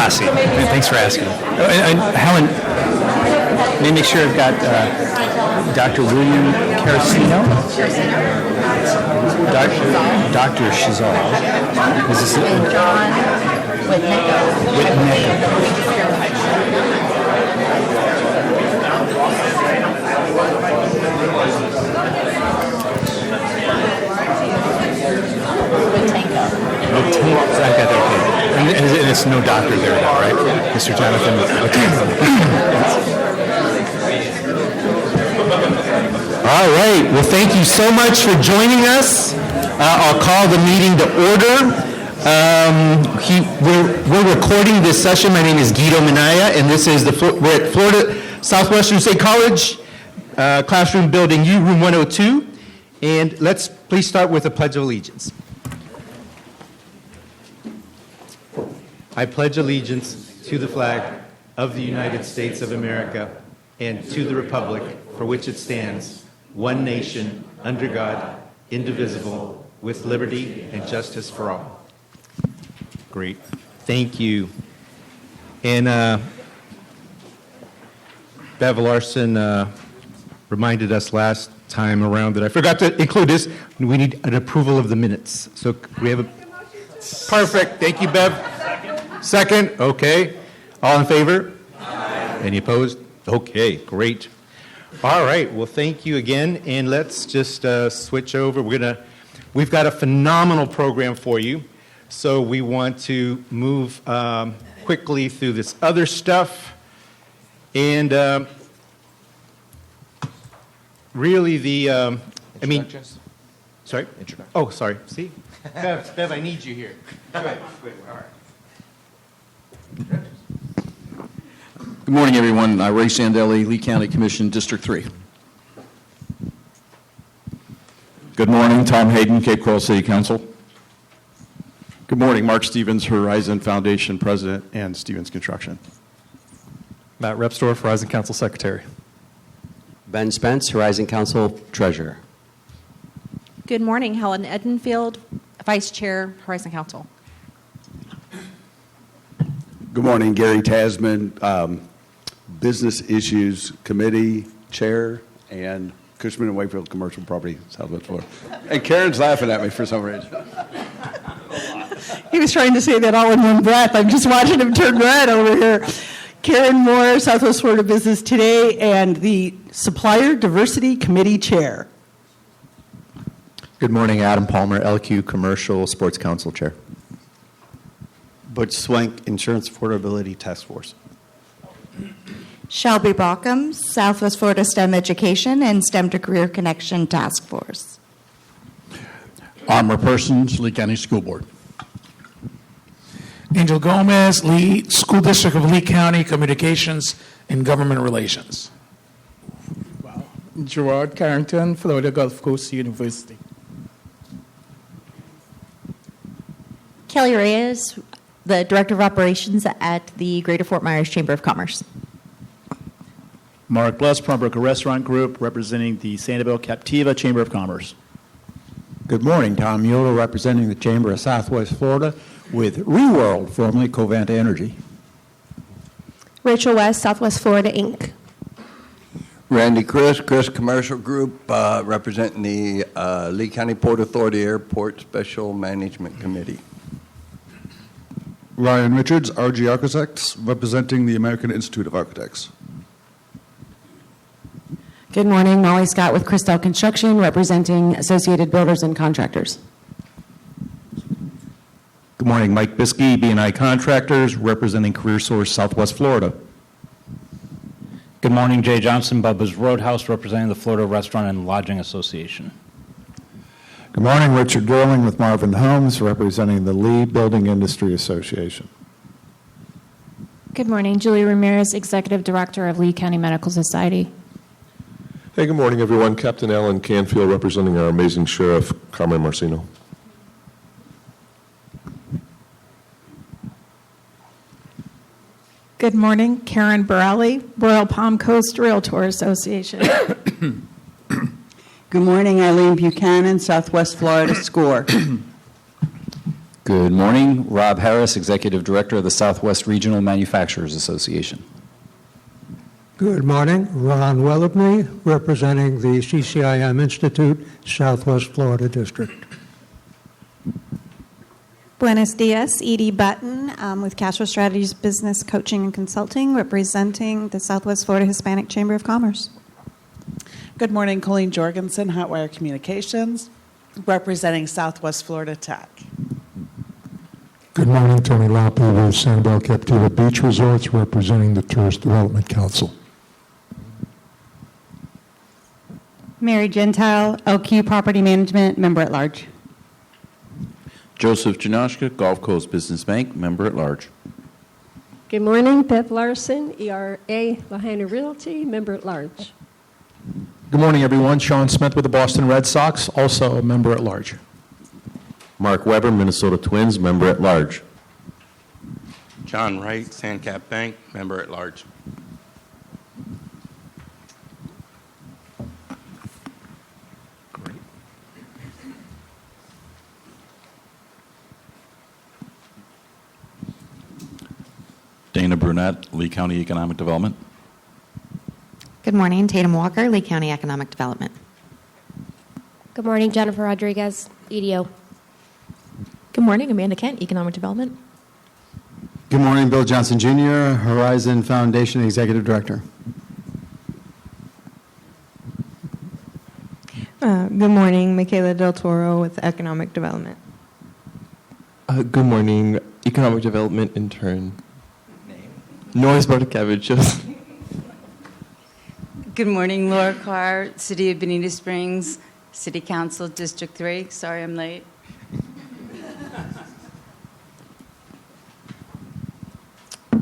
Biasi. Thanks for asking. Helen, let me make sure I've got Dr. William Carracino. Dr. Chazal. Is this it? John Witenko. I got that, okay. And it's no doctor there now, right? Mr. Jonathan? Okay. All right. Well, thank you so much for joining us. I'll call the meeting to order. We're recording this session. My name is Guido Minaya, and this is we're at Florida Southwestern State College, classroom building U, room 102. And let's please start with a Pledge of Allegiance. I pledge allegiance to the flag of the United States of America and to the republic for which it stands, one nation, under God, indivisible, with liberty and justice for all. Great. Thank you. And Bev Larson reminded us last time around that I forgot to include this. We need an approval of the minutes. So we have a... Perfect. Thank you, Bev. Second, okay. All in favor? Aye. Any opposed? Okay, great. All right, well, thank you again, and let's just switch over. We've got a phenomenal program for you, so we want to move quickly through this other stuff, and really the, sorry? Introduction. Oh, sorry. See? Bev, I need you here. Good, all right. Good morning, everyone. Ray Sandelli, Lee County Commission, District 3. Good morning, Tom Hayden, Cape Coral City Council. Good morning, Mark Stevens, Horizon Foundation President and Stevens Construction. Matt Repsdorf, Horizon Council Secretary. Ben Spence, Horizon Council Treasurer. Good morning, Helen Edenfield, Vice Chair, Horizon Council. Good morning, Gary Tasman, Business Issues Committee Chair, and Cushman and Wakefield Commercial Property, Southwest Florida. And Karen's laughing at me for some reason. He was trying to say that all in one breath. I'm just watching him turn red over here. Karen Moore, Southwest Florida Business Today, and the Supplier Diversity Committee Chair. Good morning, Adam Palmer, LQ Commercial Sports Council Chair. Butch Swank, Insurance Affordability Task Force. Shelby Brockham, Southwest Florida STEM Education and STEM to Career Connection Task Force. Armor Persons, Lee County School Board. Angel Gomez, Lee School District of Lee County, Communications and Government Relations. Wow. Gerard Carrington, Florida Gulf Coast University. Kelly Reyes, the Director of Operations at the Greater Fort Myers Chamber of Commerce. Mark Bless, Pembroke Restaurant Group, representing the Sanibel Captiva Chamber of Commerce. Good morning, Tom Mueller, representing the Chamber of Southwest Florida with ReWorld, formerly Covanta Energy. Rachel West, Southwest Florida, Inc. Randy Chris Commercial Group, representing the Lee County Port Authority Airport Special Management Committee. Ryan Richards, RG Architects, representing the American Institute of Architects. Good morning, Molly Scott with Christel Construction, representing Associated Builders and Contractors. Good morning, Mike Biskey, B&I Contractors, representing CareerSource Southwest Florida. Good morning, Jay Johnson, Bubba's Roadhouse, representing the Florida Restaurant and Lodging Association. Good morning, Richard Gerling with Marvin Homes, representing the Lee Building Industry Association. Good morning, Julie Ramirez, Executive Director of Lee County Medical Society. Hey, good morning, everyone. Captain Alan Canfield, representing our amazing Sheriff, Carmen Marcino. Good morning, Karen Borelli, Royal Palm Coast Realtor Association. Good morning, Eileen Buchanan, Southwest Florida SCORE. Good morning. Rob Harris, Executive Director of the Southwest Regional Manufacturers Association. Good morning. Ron Wellerbney, representing the CCIM Institute, Southwest Florida District. Buenos dias, Edie Button with Castro Strategies Business Coaching and Consulting, representing the Southwest Florida Hispanic Chamber of Commerce. Good morning, Colleen Jorgensen, Hotwire Communications, representing Southwest Florida Tech. Good morning, Tony Loppe with Sanibel Captiva Beach Resorts, representing the Tourist Development Council. Mary Gentile, LQ Property Management, Member at Large. Joseph Janoshka, Gulf Coast Business Bank, Member at Large. Good morning, Beth Larson, ERA Lahaina Realty, Member at Large. Good morning, everyone. Sean Smith with the Boston Red Sox, also a Member at Large. Mark Weber, Minnesota Twins, Member at Large. John Wright, Sandcap Bank, Member at Large. Dana Brunette, Lee County Economic Development. Good morning, Tatum Walker, Lee County Economic Development. Good morning, Jennifer Rodriguez, EDO. Good morning, Amanda Kent, Economic Development. Good morning, Bill Johnson Jr., Horizon Foundation Executive Director. Good morning, Michaela Del Toro with Economic Development. Good morning, Economic Development Intern. Noise Bartakevich. Good morning, Laura Carr, City of Bonita Springs, City Council, District 3. Sorry I'm late.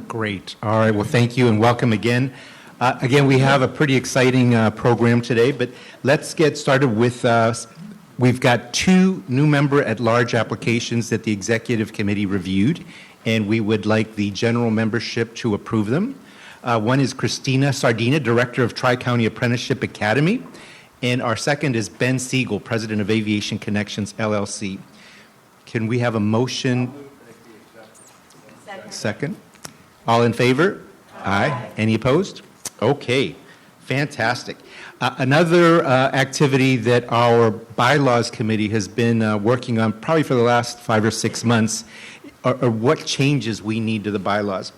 Great. All right. Well, thank you and welcome again. Again, we have a pretty exciting program today, but let's get started with, we've got 2 new member-at-large applications that the Executive Committee reviewed, and we would like the general membership to approve them. One is Christina Sardina, Director of Tri-County Apprenticeship Academy, and our second is Ben Siegel, President of Aviation Connections, LLC. Can we have a motion? Second. All in favor? Aye. Any opposed? Okay. Fantastic. Another activity that our Bylaws Committee has been working on probably for the last 5 or 6 months are what changes we need to the bylaws.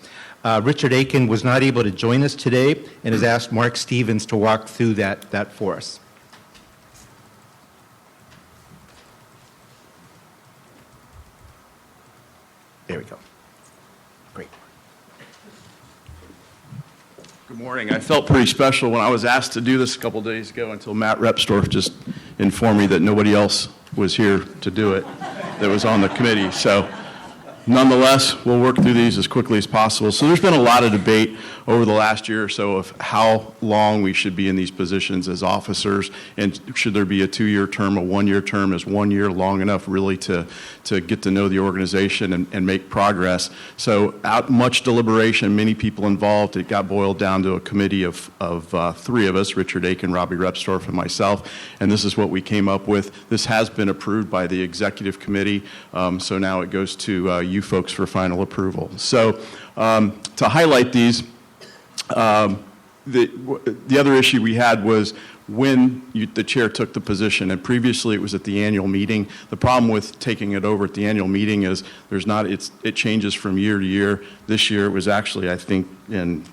Richard Aiken was not able to join us today and has asked Mark Stevens to walk through that for us. There we go. Great. Good morning. I felt pretty special when I was asked to do this a couple days ago until Matt Repstorff just informed me that nobody else was here to do it that was on the committee. So nonetheless, we'll work through these as quickly as possible. So there's been a lot of debate over the last year or so of how long we should be in these positions as officers, and should there be a 2-year term, a 1-year term? Is 1 year long enough really to get to know the organization and make progress? So out much deliberation, many people involved, it got boiled down to a committee of 3 of us, Richard Aiken, Robbie Repstorff, and myself, and this is what we came up with. This has been approved by the Executive Committee, so now it goes to you folks for final approval. So to highlight these, the other issue we had was when the chair took the position, and previously it was at the annual meeting. The problem with taking it over at the annual meeting is it changes from year to year. This year it was actually, I think, in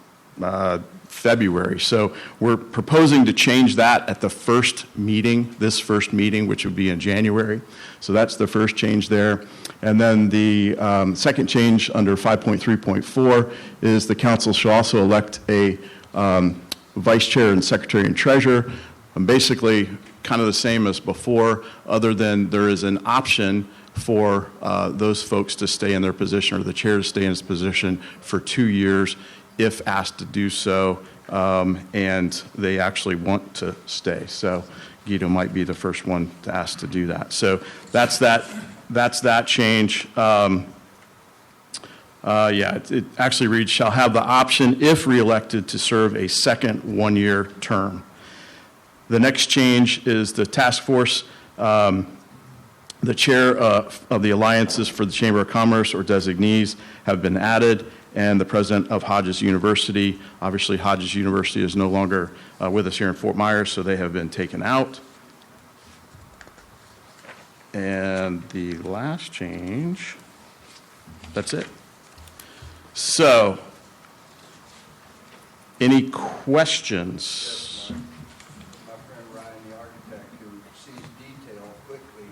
February. So we're proposing to change that at the first meeting, this first meeting, which would be in January. So that's the first change there. And then the second change under 5.3.4 is the council shall also elect a vice chair and secretary and treasurer. Basically kind of the same as before, other than there is an option for those folks to stay in their position, or the chair to stay in his position for 2 years if asked to do so, and they actually want to stay. So Guido might be the first one to ask to do that. So that's that change. It actually reads, shall have the option, if reelected, to serve a second 1-year term. The next change is the task force The chair of the alliances for the Chamber of Commerce or designees have been added, and the president of Hodges University. Obviously, Hodges University is no longer with us here in Fort Myers, so they have been taken out. And the last change, that's it. So, any questions? My friend Ryan, the architect, who sees detail quickly,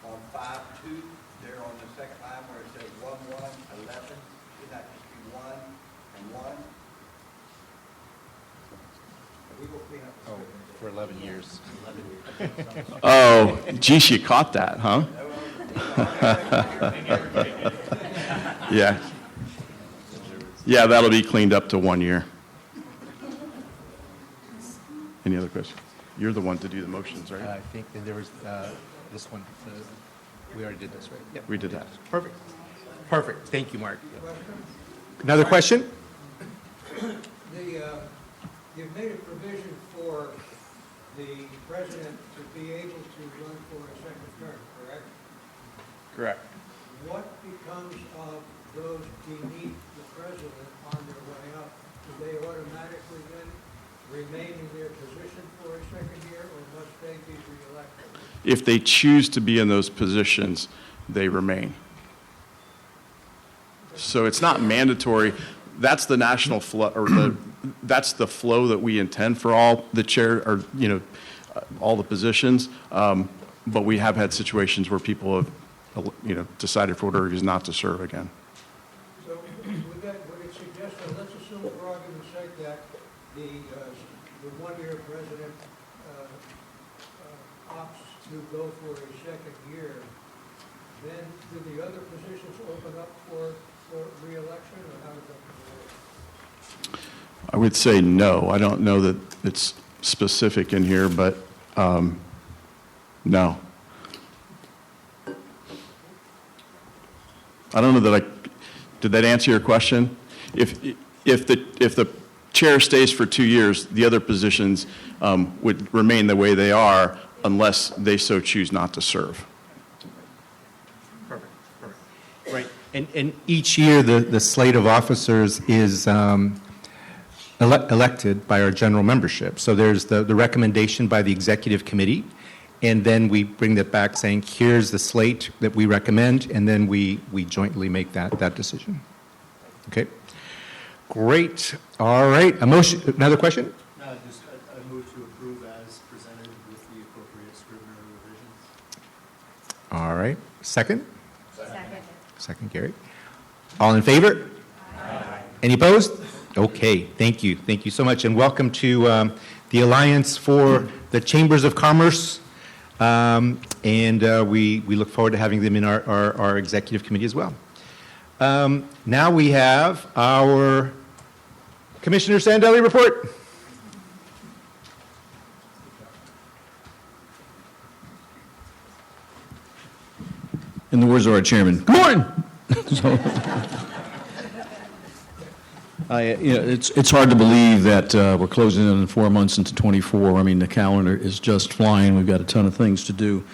on 5-2, there on the second line where it says 1-1-11, should that just be 1 and 1? We will clean up the script. For 11 years. Oh, geez, you caught that, huh? Yeah. Yeah, that'll be cleaned up to 1 year. Any other questions? You're the one to do the motions, right? I think that there was this one. We already did this, right? Yep. We did that. Perfect. Perfect. Thank you, Mark. Another question? You've made a provision for the president to be able to run for a second term, correct? Correct. What becomes of those beneath the president on their way up? Do they automatically then remain in their position for a second year, or must they be reelected? If they choose to be in those positions, they remain. So it's not mandatory. That's the national flow, or that's the flow that we intend for all the chair, or all the positions. But we have had situations where people have, decided for whatever reason not to serve again. So would it suggest that, let's assume for argument's sake that the one-year president opts to go for a second year, then do the other positions open up for re-election, or how does that work? I would say no. I don't know that it's specific in here, but no. I don't know that did that answer your question? If the chair stays for 2 years, the other positions would remain the way they are unless they so choose not to serve. Perfect. Right. And each year, the slate of officers is elected by our general membership. So there's the recommendation by the executive committee, and then we bring that back saying, here's the slate that we recommend, and then we jointly make that decision. Okay? Great. All right. A motion. Another question? No, just I move to approve as presented with the appropriate scrutiny and revisions. All right. Second? Second. Second, Gary. All in favor? Aye. Any opposed? Okay. Thank you. Thank you so much. And welcome to the Alliance for the Chambers of Commerce. And we look forward to having them in our executive committee as well. Now we have our Commissioner Sandelli report. In the words of our chairman, good morning. It's hard to believe that we're closing in 4 months into 24. I mean, the calendar is just flying. We've got a ton of things to do.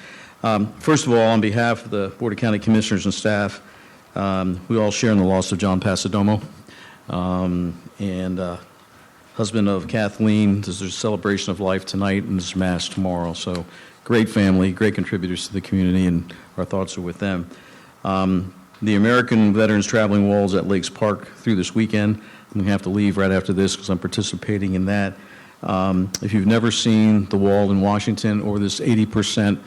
First of all, on behalf of the Board of County Commissioners and staff, we all share in the loss of John Pasadomo, and husband of Kathleen. There's a celebration of life tonight, and there's Mass tomorrow. So great family, great contributors to the community, and our thoughts are with them. The American Veterans Traveling Walls at Lakes Park through this weekend. I'm going to have to leave right after this because I'm participating in that. If you've never seen the wall in Washington or this 80%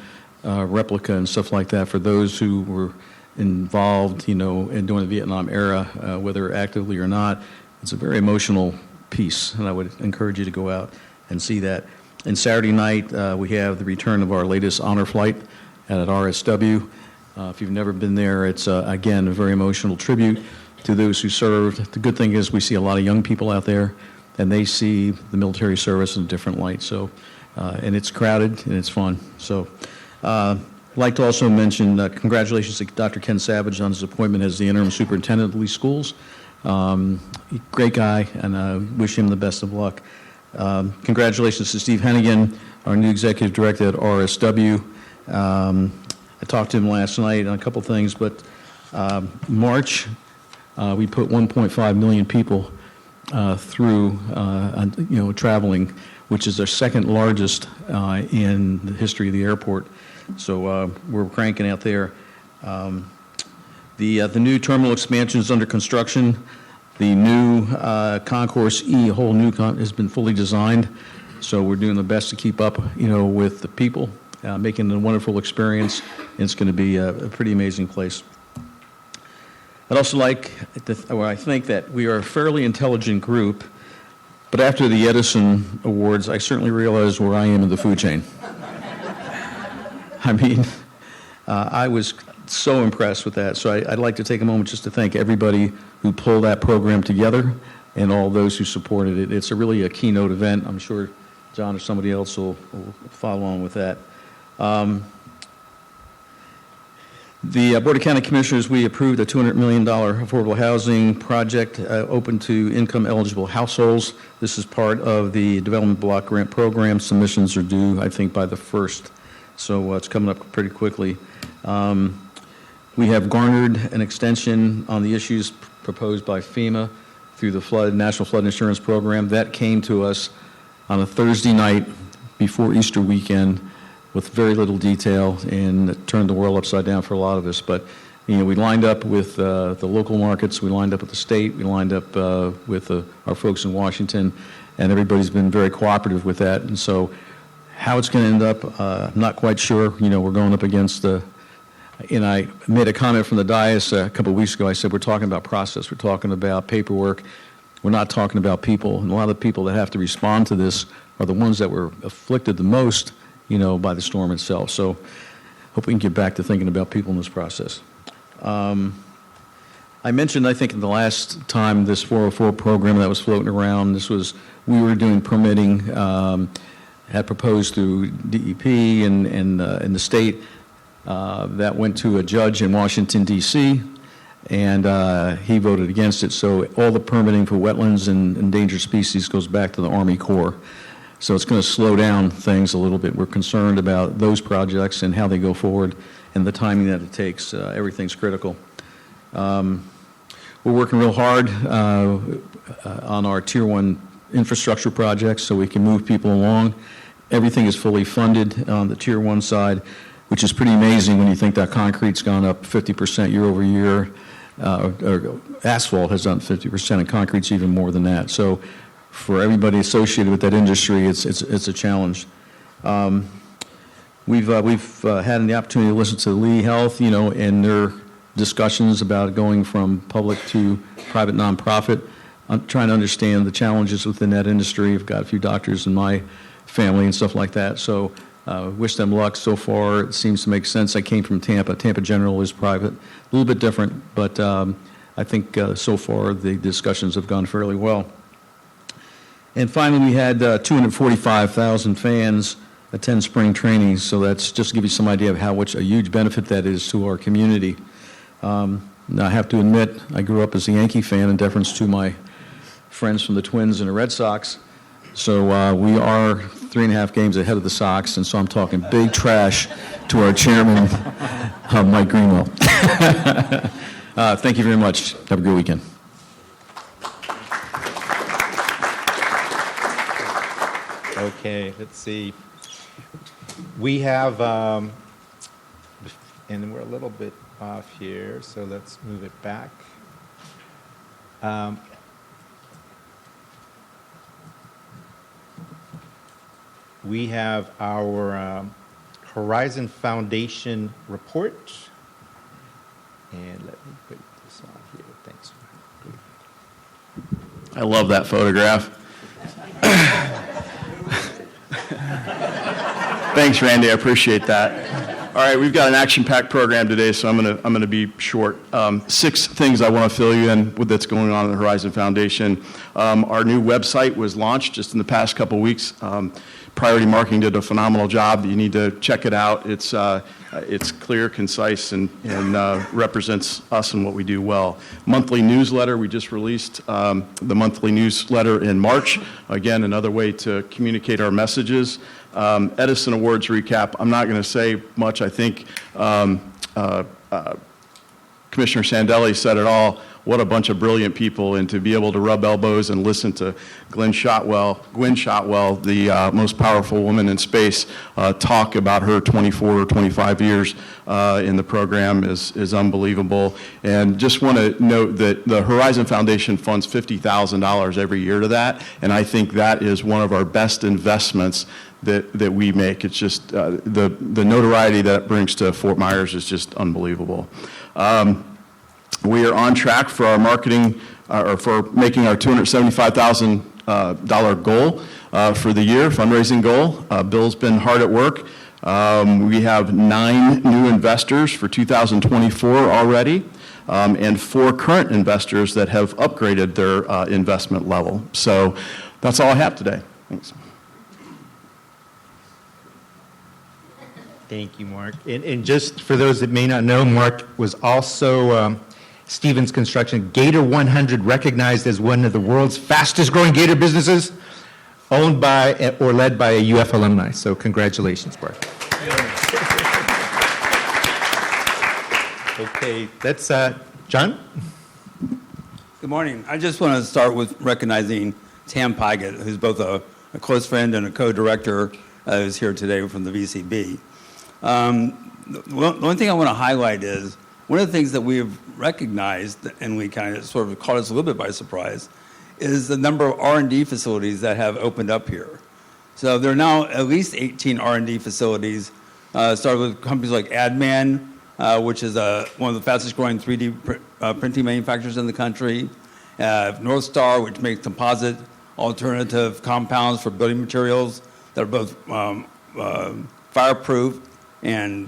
replica and stuff like that, for those who were involved, in during the Vietnam era, whether actively or not, it's a very emotional piece, and I would encourage you to go out and see that. And Saturday night, we have the return of our latest honor flight at RSW. If you've never been there, it's, again, a very emotional tribute to those who served. The good thing is we see a lot of young people out there, and they see the military service in a different light. So, and it's crowded, and it's fun. So, I'd like to also mention congratulations to Dr. Ken Savage on his appointment as the interim superintendent of Lee Schools. Great guy, and I wish him the best of luck. Congratulations to Steve Hennigan, our new executive director at RSW. I talked to him last night on a couple things, but March, we put 1.5 million people through, traveling, which is our second largest in the history of the airport. So we're cranking out there. The new terminal expansion is under construction. The new Concourse E, whole new has been fully designed. So we're doing the best to keep up, with the people, making it a wonderful experience. And it's going to be a pretty amazing place. I'd also I think that we are a fairly intelligent group, but after the Edison Awards, I certainly realized where I am in the food chain. I mean, I was so impressed with that. So I'd like to take a moment just to thank everybody who pulled that program together and all those who supported it. It's really a keynote event. I'm sure John or somebody else will follow on with that. The Board of County Commissioners, we approved a $200 million affordable housing project open to income-eligible households. This is part of the Development Block Grant Program. Submissions are due, I think, by the 1st, so it's coming up pretty quickly. We have garnered an extension on the issues proposed by FEMA through the National Flood Insurance Program. That came to us on a Thursday night before Easter weekend, with very little detail, and it turned the world upside down for a lot of us. But we lined up with the local markets, we lined up with the state, we lined up with our folks in Washington, and everybody's been very cooperative with that. And so, how it's going to end up, I'm not quite sure. We're going up against and I made a comment from the dais a couple of weeks ago. I said we're talking about process, we're talking about paperwork, we're not talking about people. And a lot of the people that have to respond to this are the ones that were afflicted the most, by the storm itself. So hope we can get back to thinking about people in this process. I mentioned, I think, in the last time, this 404 program that was floating around. We were doing permitting, had proposed through DEP and the state. That went to a judge in Washington, D.C., and he voted against it. So all the permitting for wetlands and endangered species goes back to the Army Corps. So it's going to slow down things a little bit. We're concerned about those projects and how they go forward and the timing that it takes. Everything's critical. We're working real hard on our Tier 1 infrastructure projects so we can move people along. Everything is fully funded on the Tier 1 side, which is pretty amazing when you think that concrete's gone up 50% year over year. Or asphalt has done 50%, and concrete's even more than that. So for everybody associated with that industry, it's a challenge. We've had the opportunity to listen to Lee Health, and their discussions about going from public to private nonprofit. I'm trying to understand the challenges within that industry. I've got a few doctors in my family and stuff like that. So wish them luck. So far, it seems to make sense. I came from Tampa. Tampa General is private, a little bit different, but I think so far the discussions have gone fairly well. And finally, we had 245,000 fans attend spring trainings, so that's just to give you some idea of how much a huge benefit that is to our community. Now, I have to admit, I grew up as a Yankee fan in deference to my friends from the Twins and the Red Sox, so we are 3.5 games ahead of the Sox, and so I'm talking big trash to our chairman, Mike Greenwell. Thank you very much. Have a good weekend. Okay, let's see. We have, and we're a little bit off here, so let's move it back. We have our Horizon Foundation report. And let me put this on here. Thanks. I love that photograph. Thanks, Randy. I appreciate that. All right, we've got an action-packed program today, so I'm gonna be short. 6 things I want to fill you in with that's going on at the Horizon Foundation. Our new website was launched just in the past couple weeks. Priority Marketing did a phenomenal job. You need to check it out. It's clear, concise, and represents us and what we do well. Monthly newsletter, we just released the monthly newsletter in March. Again, another way to communicate our messages. Edison Awards recap, I'm not going to say much. I think Commissioner Sandelli said it all. What a bunch of brilliant people, and to be able to rub elbows and listen to Gwynne Shotwell, the most powerful woman in space, talk about her 24 or 25 years in the program is unbelievable. And just want to note that the Horizon Foundation funds $50,000 every year to that, and I think that is one of our best investments that we make. It's just the notoriety that it brings to Fort Myers is just unbelievable. We are on track for our marketing, or for making our $275,000 goal for the year, fundraising goal. Bill's been hard at work. We have 9 new investors for 2024 already, and 4 current investors that have upgraded their investment level. So that's all I have today. Thanks. Thank you, Mark. And just for those that may not know, Mark was also Stevens Construction Gator 100 recognized as one of the world's fastest growing Gator businesses, owned by or led by a UF alumni. So congratulations, Mark. Okay, that's John. Good morning. I just want to start with recognizing Tam Pygott, who's both a close friend and a co-director, who's here today from the VCB. The one thing I want to highlight is one of the things that we've recognized, and we kind of sort of caught us a little bit by surprise, is the number of R&D facilities that have opened up here. So there are now at least 18 R&D facilities, started with companies like AdMan, which is one of the fastest growing 3D printing manufacturers in the country, North Star, which makes composite alternative compounds for building materials that are both fireproof and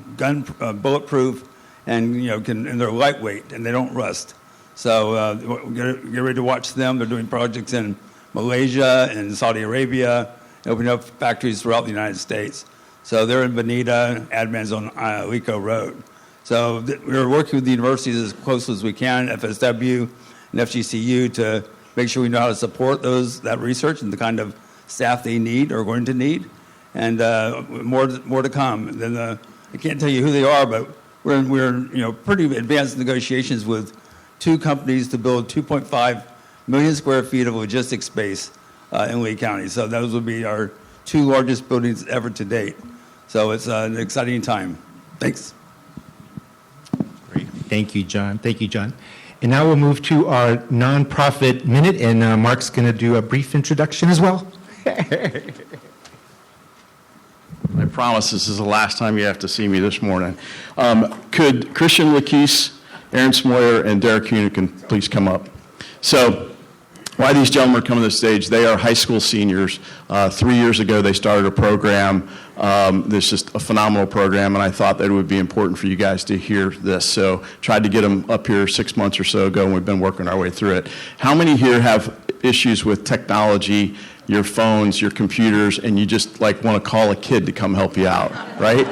bulletproof, and and they're lightweight and they don't rust. So get ready to watch them. They're doing projects in Malaysia and Saudi Arabia, opening up factories throughout the United States. So they're in Bonita, AdMan's on Lico Road. So we're working with the universities as close as we can, FSW and FGCU, to make sure we know how to support that research and the kind of staff they need or going to need. And more to come. Then I can't tell you who they are, but we're in pretty advanced negotiations with 2 companies to build 2.5 million square feet of logistics space in Lee County. So those will be our 2 largest buildings ever to date. So it's an exciting time. Thanks. Great. Thank you, John. Thank you, John. And now we'll move to our nonprofit minute, and Mark's going to do a brief introduction as well. I promise this is the last time you have to see me this morning. Could Christian Laquise, Aaron Smoyer, and Derek Hunican please come up? So why these gentlemen are coming to the stage, they are high school seniors. 3 years ago, they started a program. This is just a phenomenal program, and I thought that it would be important for you guys to hear this. So tried to get them up here 6 months or so ago, and we've been working our way through it. How many here have issues with technology, your phones, your computers, and you just want to call a kid to come help you out, right?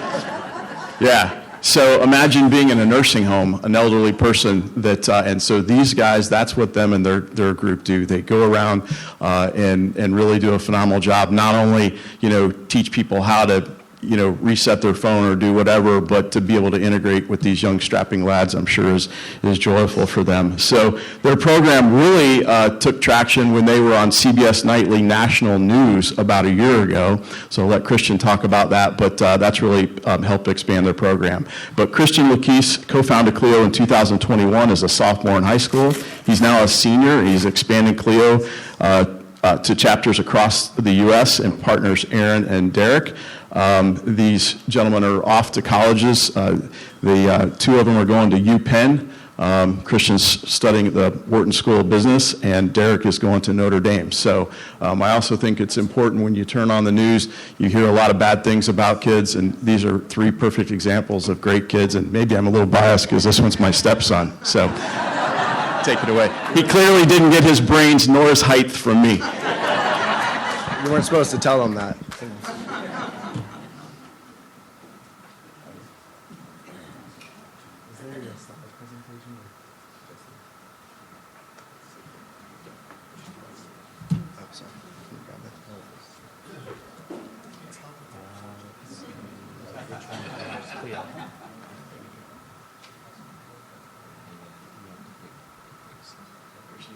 Yeah. So imagine being in a nursing home, an elderly person and so these guys, that's what them and their group do. They go around and really do a phenomenal job. Not only, teach people how to, reset their phone or do whatever, but to be able to integrate with these young strapping lads, I'm sure is joyful for them. So their program really took traction when they were on CBS Nightly National News about a year ago. So I'll let Christian talk about that, but that's really helped expand their program. But Christian Laquise co-founded Clio in 2021 as a sophomore in high school. He's now a senior. He's expanding Clio to chapters across the U.S. and partners Aaron and Derek. These gentlemen are off to colleges. The 2 of them are going to UPenn. Christian's studying at the Wharton School of Business, and Derek is going to Notre Dame. So I also think it's important when you turn on the news, you hear a lot of bad things about kids, and these are 3 perfect examples of great kids. And maybe I'm a little biased because this one's my stepson. So take it away. He clearly didn't get his brains nor his height from me. You weren't supposed to tell him that.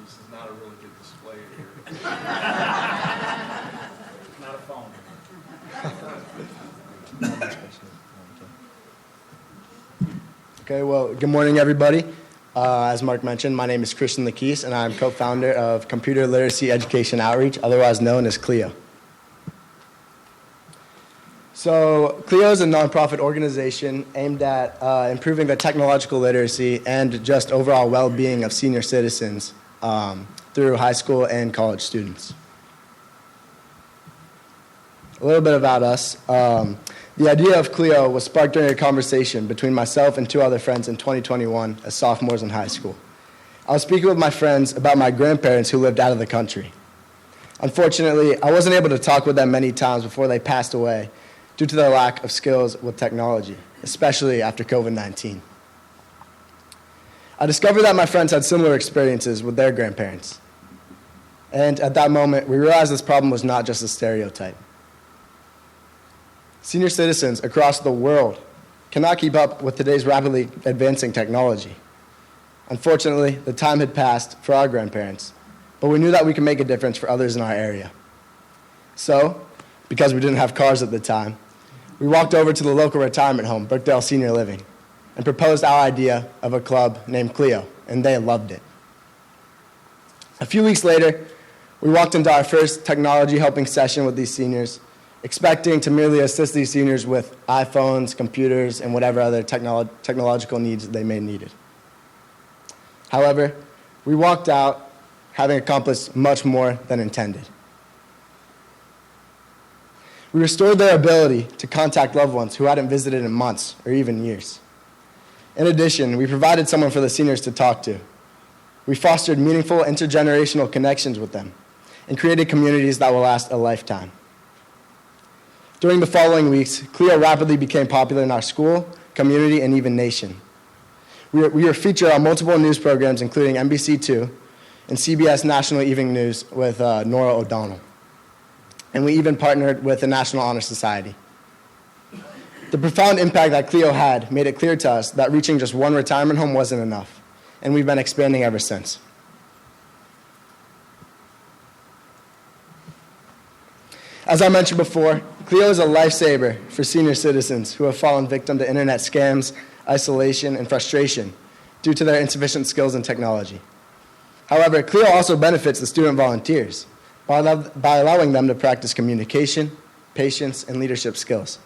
This is not a really good display here. Not a phone. Okay, well, good morning, everybody. As Mark mentioned, my name is Christian Lakis, and I'm co-founder of Computer Literacy Education Outreach, otherwise known as CLIO. So CLIO is a nonprofit organization aimed at improving the technological literacy and just overall well-being of senior citizens through high school and college students. A little bit about us. The idea of CLIO was sparked during a conversation between myself and two other friends in 2021 as sophomores in high school. I was speaking with my friends about my grandparents who lived out of the country. Unfortunately, I wasn't able to talk with them many times before they passed away due to their lack of skills with technology, especially after COVID-19. I discovered that my friends had similar experiences with their grandparents. And at that moment, we realized this problem was not just a stereotype. Senior citizens across the world cannot keep up with today's rapidly advancing technology. Unfortunately, the time had passed for our grandparents, but we knew that we could make a difference for others in our area. So, because we didn't have cars at the time, we walked over to the local retirement home, Brookdale Senior Living, and proposed our idea of a club named CLIO, and they loved it. A few weeks later, we walked into our first technology helping session with these seniors, expecting to merely assist these seniors with iPhones, computers, and whatever other technological needs they may needed. However, we walked out having accomplished much more than intended. We restored their ability to contact loved ones who hadn't visited in months or even years. In addition, we provided someone for the seniors to talk to. We fostered meaningful intergenerational connections with them and created communities that will last a lifetime. During the following weeks, CLIO rapidly became popular in our school, community, and even nation. We were featured on multiple news programs, including NBC2 and CBS National Evening News with Nora O'Donnell. And we even partnered with the National Honor Society. The profound impact that CLIO had made it clear to us that reaching just one retirement home wasn't enough, and we've been expanding ever since. As I mentioned before, CLIO is a lifesaver for senior citizens who have fallen victim to internet scams, isolation, and frustration due to their insufficient skills in technology. However, CLIO also benefits the student volunteers by allowing them to practice communication, patience, and leadership skills,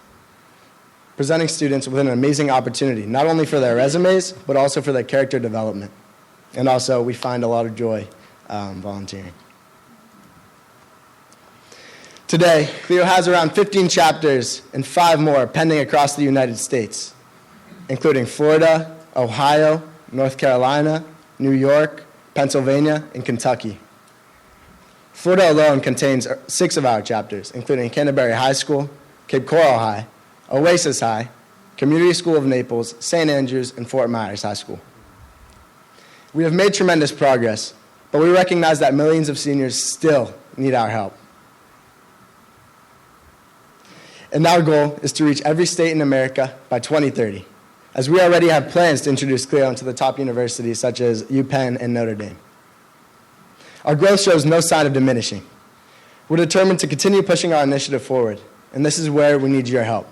presenting students with an amazing opportunity, not only for their resumes, but also for their character development. And also, we find a lot of joy volunteering. Today, CLIO has around 15 chapters and 5 more pending across the United States, including Florida, Ohio, North Carolina, New York, Pennsylvania, and Kentucky. Florida alone contains 6 of our chapters, including Canterbury High School, Cape Coral High, Oasis High, Community School of Naples, St. Andrews, and Fort Myers High School. We have made tremendous progress, but we recognize that millions of seniors still need our help. And our goal is to reach every state in America by 2030, as we already have plans to introduce CLIO into the top universities such as UPenn and Notre Dame. Our growth shows no sign of diminishing. We're determined to continue pushing our initiative forward, and this is where we need your help.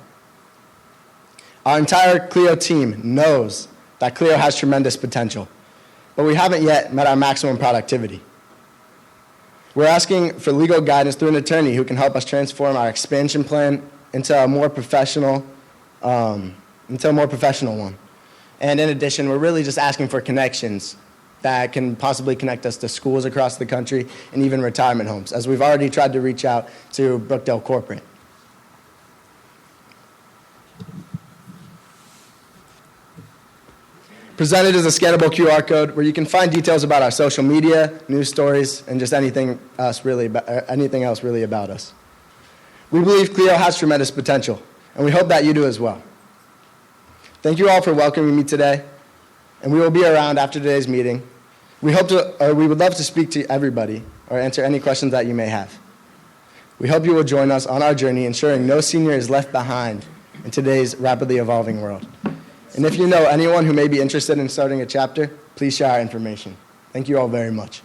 Our entire CLIO team knows that CLIO has tremendous potential, but we haven't yet met our maximum productivity. We're asking for legal guidance through an attorney who can help us transform our expansion plan into a more professional one. And in addition, we're really just asking for connections that can possibly connect us to schools across the country and even retirement homes, as we've already tried to reach out to Brookdale Corporate. Presented is a scannable QR code where you can find details about our social media, news stories, and just anything else really about us. We believe CLIO has tremendous potential, and we hope that you do as well. Thank you all for welcoming me today, and we will be around after today's meeting. We would love to speak to everybody or answer any questions that you may have. We hope you will join us on our journey, ensuring no senior is left behind in today's rapidly evolving world. And if you know anyone who may be interested in starting a chapter, please share our information. Thank you all very much.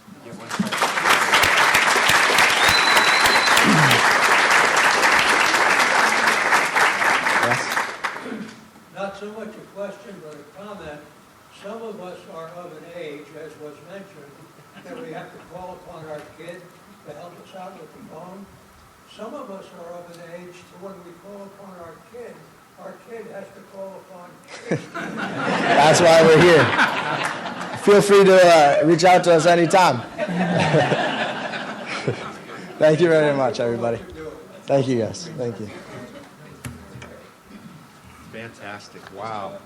Not so much a question, but a comment. Some of us are of an age, as was mentioned, that we have to call upon our kid to help us out with the phone. Some of us are of an age to when we call upon our kid has to call upon kids. That's why we're here. Feel free to reach out to us anytime. Thank you very much, everybody. Thank you, guys. Thank you. Fantastic. Wow.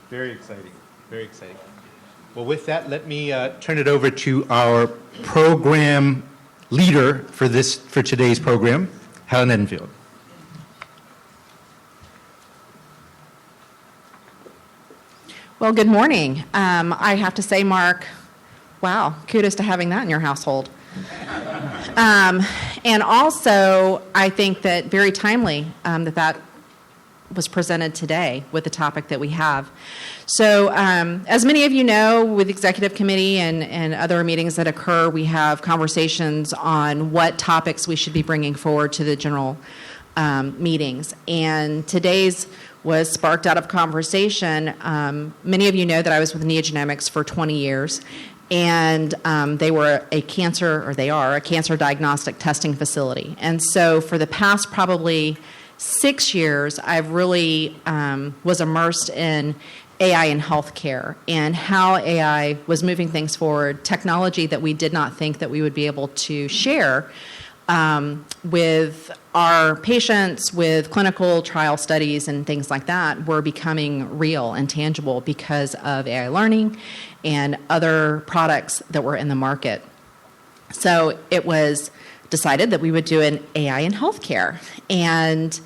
Very exciting. Very exciting. Well, with that, let me turn it over to our program leader for today's program, Helen Edenfield. Well, good morning. I have to say, Mark, wow, kudos to having that in your household. And also, I think that very timely that was presented today with the topic that we have. So, as many of you know, with Executive Committee and other meetings that occur, we have conversations on what topics we should be bringing forward to the general meetings. And today's was sparked out of conversation. Many of you know that I was with Neogenomics for 20 years, and they are a cancer diagnostic testing facility. And so for the past probably 6 years, I've really was immersed in AI in healthcare and how AI was moving things forward, technology that we did not think that we would be able to share with our patients, with clinical trial studies and things like that, were becoming real and tangible because of AI learning and other products that were in the market. So it was decided that we would do an AI in healthcare. And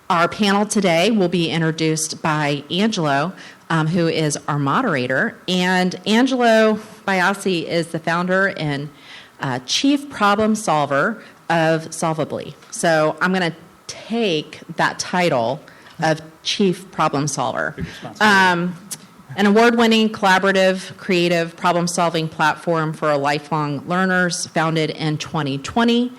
our panel today will be introduced by Angelo, who is our moderator. And Angelo Biasi is the founder and chief problem solver of Solvably. So I'm going to take that title of chief problem solver. An award-winning, collaborative, creative problem-solving platform for lifelong learners, founded in 2020.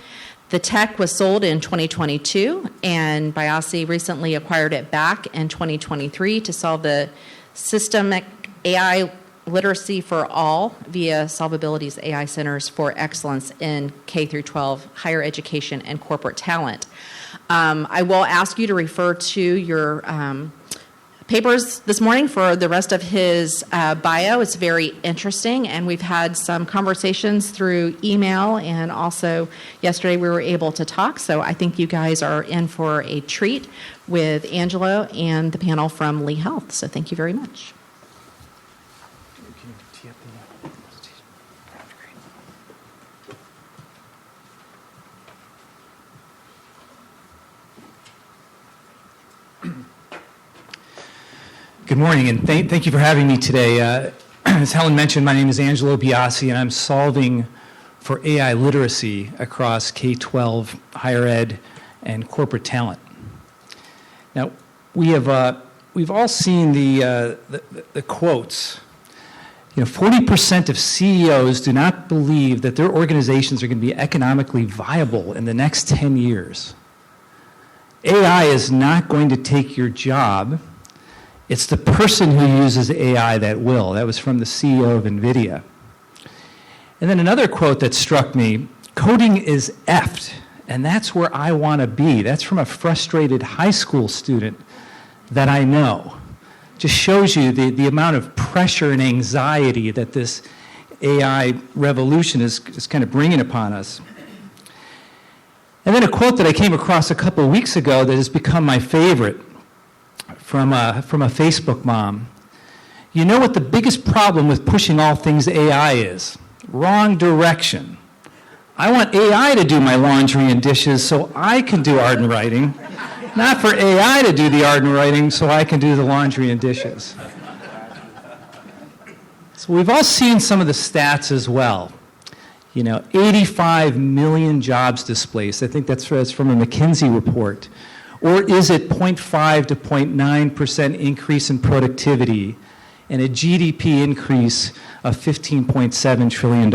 The tech was sold in 2022, and Biasi recently acquired it back in 2023 to solve the systemic AI literacy for all via Solvability's AI Centers for Excellence in K through 12 higher education and corporate talent. I will ask you to refer to your papers this morning for the rest of his bio. It's very interesting, and we've had some conversations through email, and also yesterday we were able to talk, so I think you guys are in for a treat with Angelo and the panel from Lee Health, so thank you very much. Good morning, and thank you for having me today. As Helen mentioned, my name is Angelo Biasi, and I'm solving for AI literacy across K-12, higher ed, and corporate talent. Now, we've all seen the quotes. 40% of CEOs do not believe that their organizations are going to be economically viable in the next 10 years. AI is not going to take your job. It's the person who uses AI that will. That was from the CEO of NVIDIA. And then another quote that struck me, coding is effed, and that's where I want to be. That's from a frustrated high school student that I know. Just shows you the amount of pressure and anxiety that this AI revolution is kind of bringing upon us. And then a quote that I came across a couple of weeks ago that has become my favorite, from a Facebook mom. You know what the biggest problem with pushing all things AI is? Wrong direction. I want AI to do my laundry and dishes so I can do art and writing, not for AI to do the art and writing so I can do the laundry and dishes. So we've all seen some of the stats as well. 85 million jobs displaced. I think that's from a McKinsey report. Or is it 0.5 to 0.9% increase in productivity and a GDP increase of $15.7 trillion?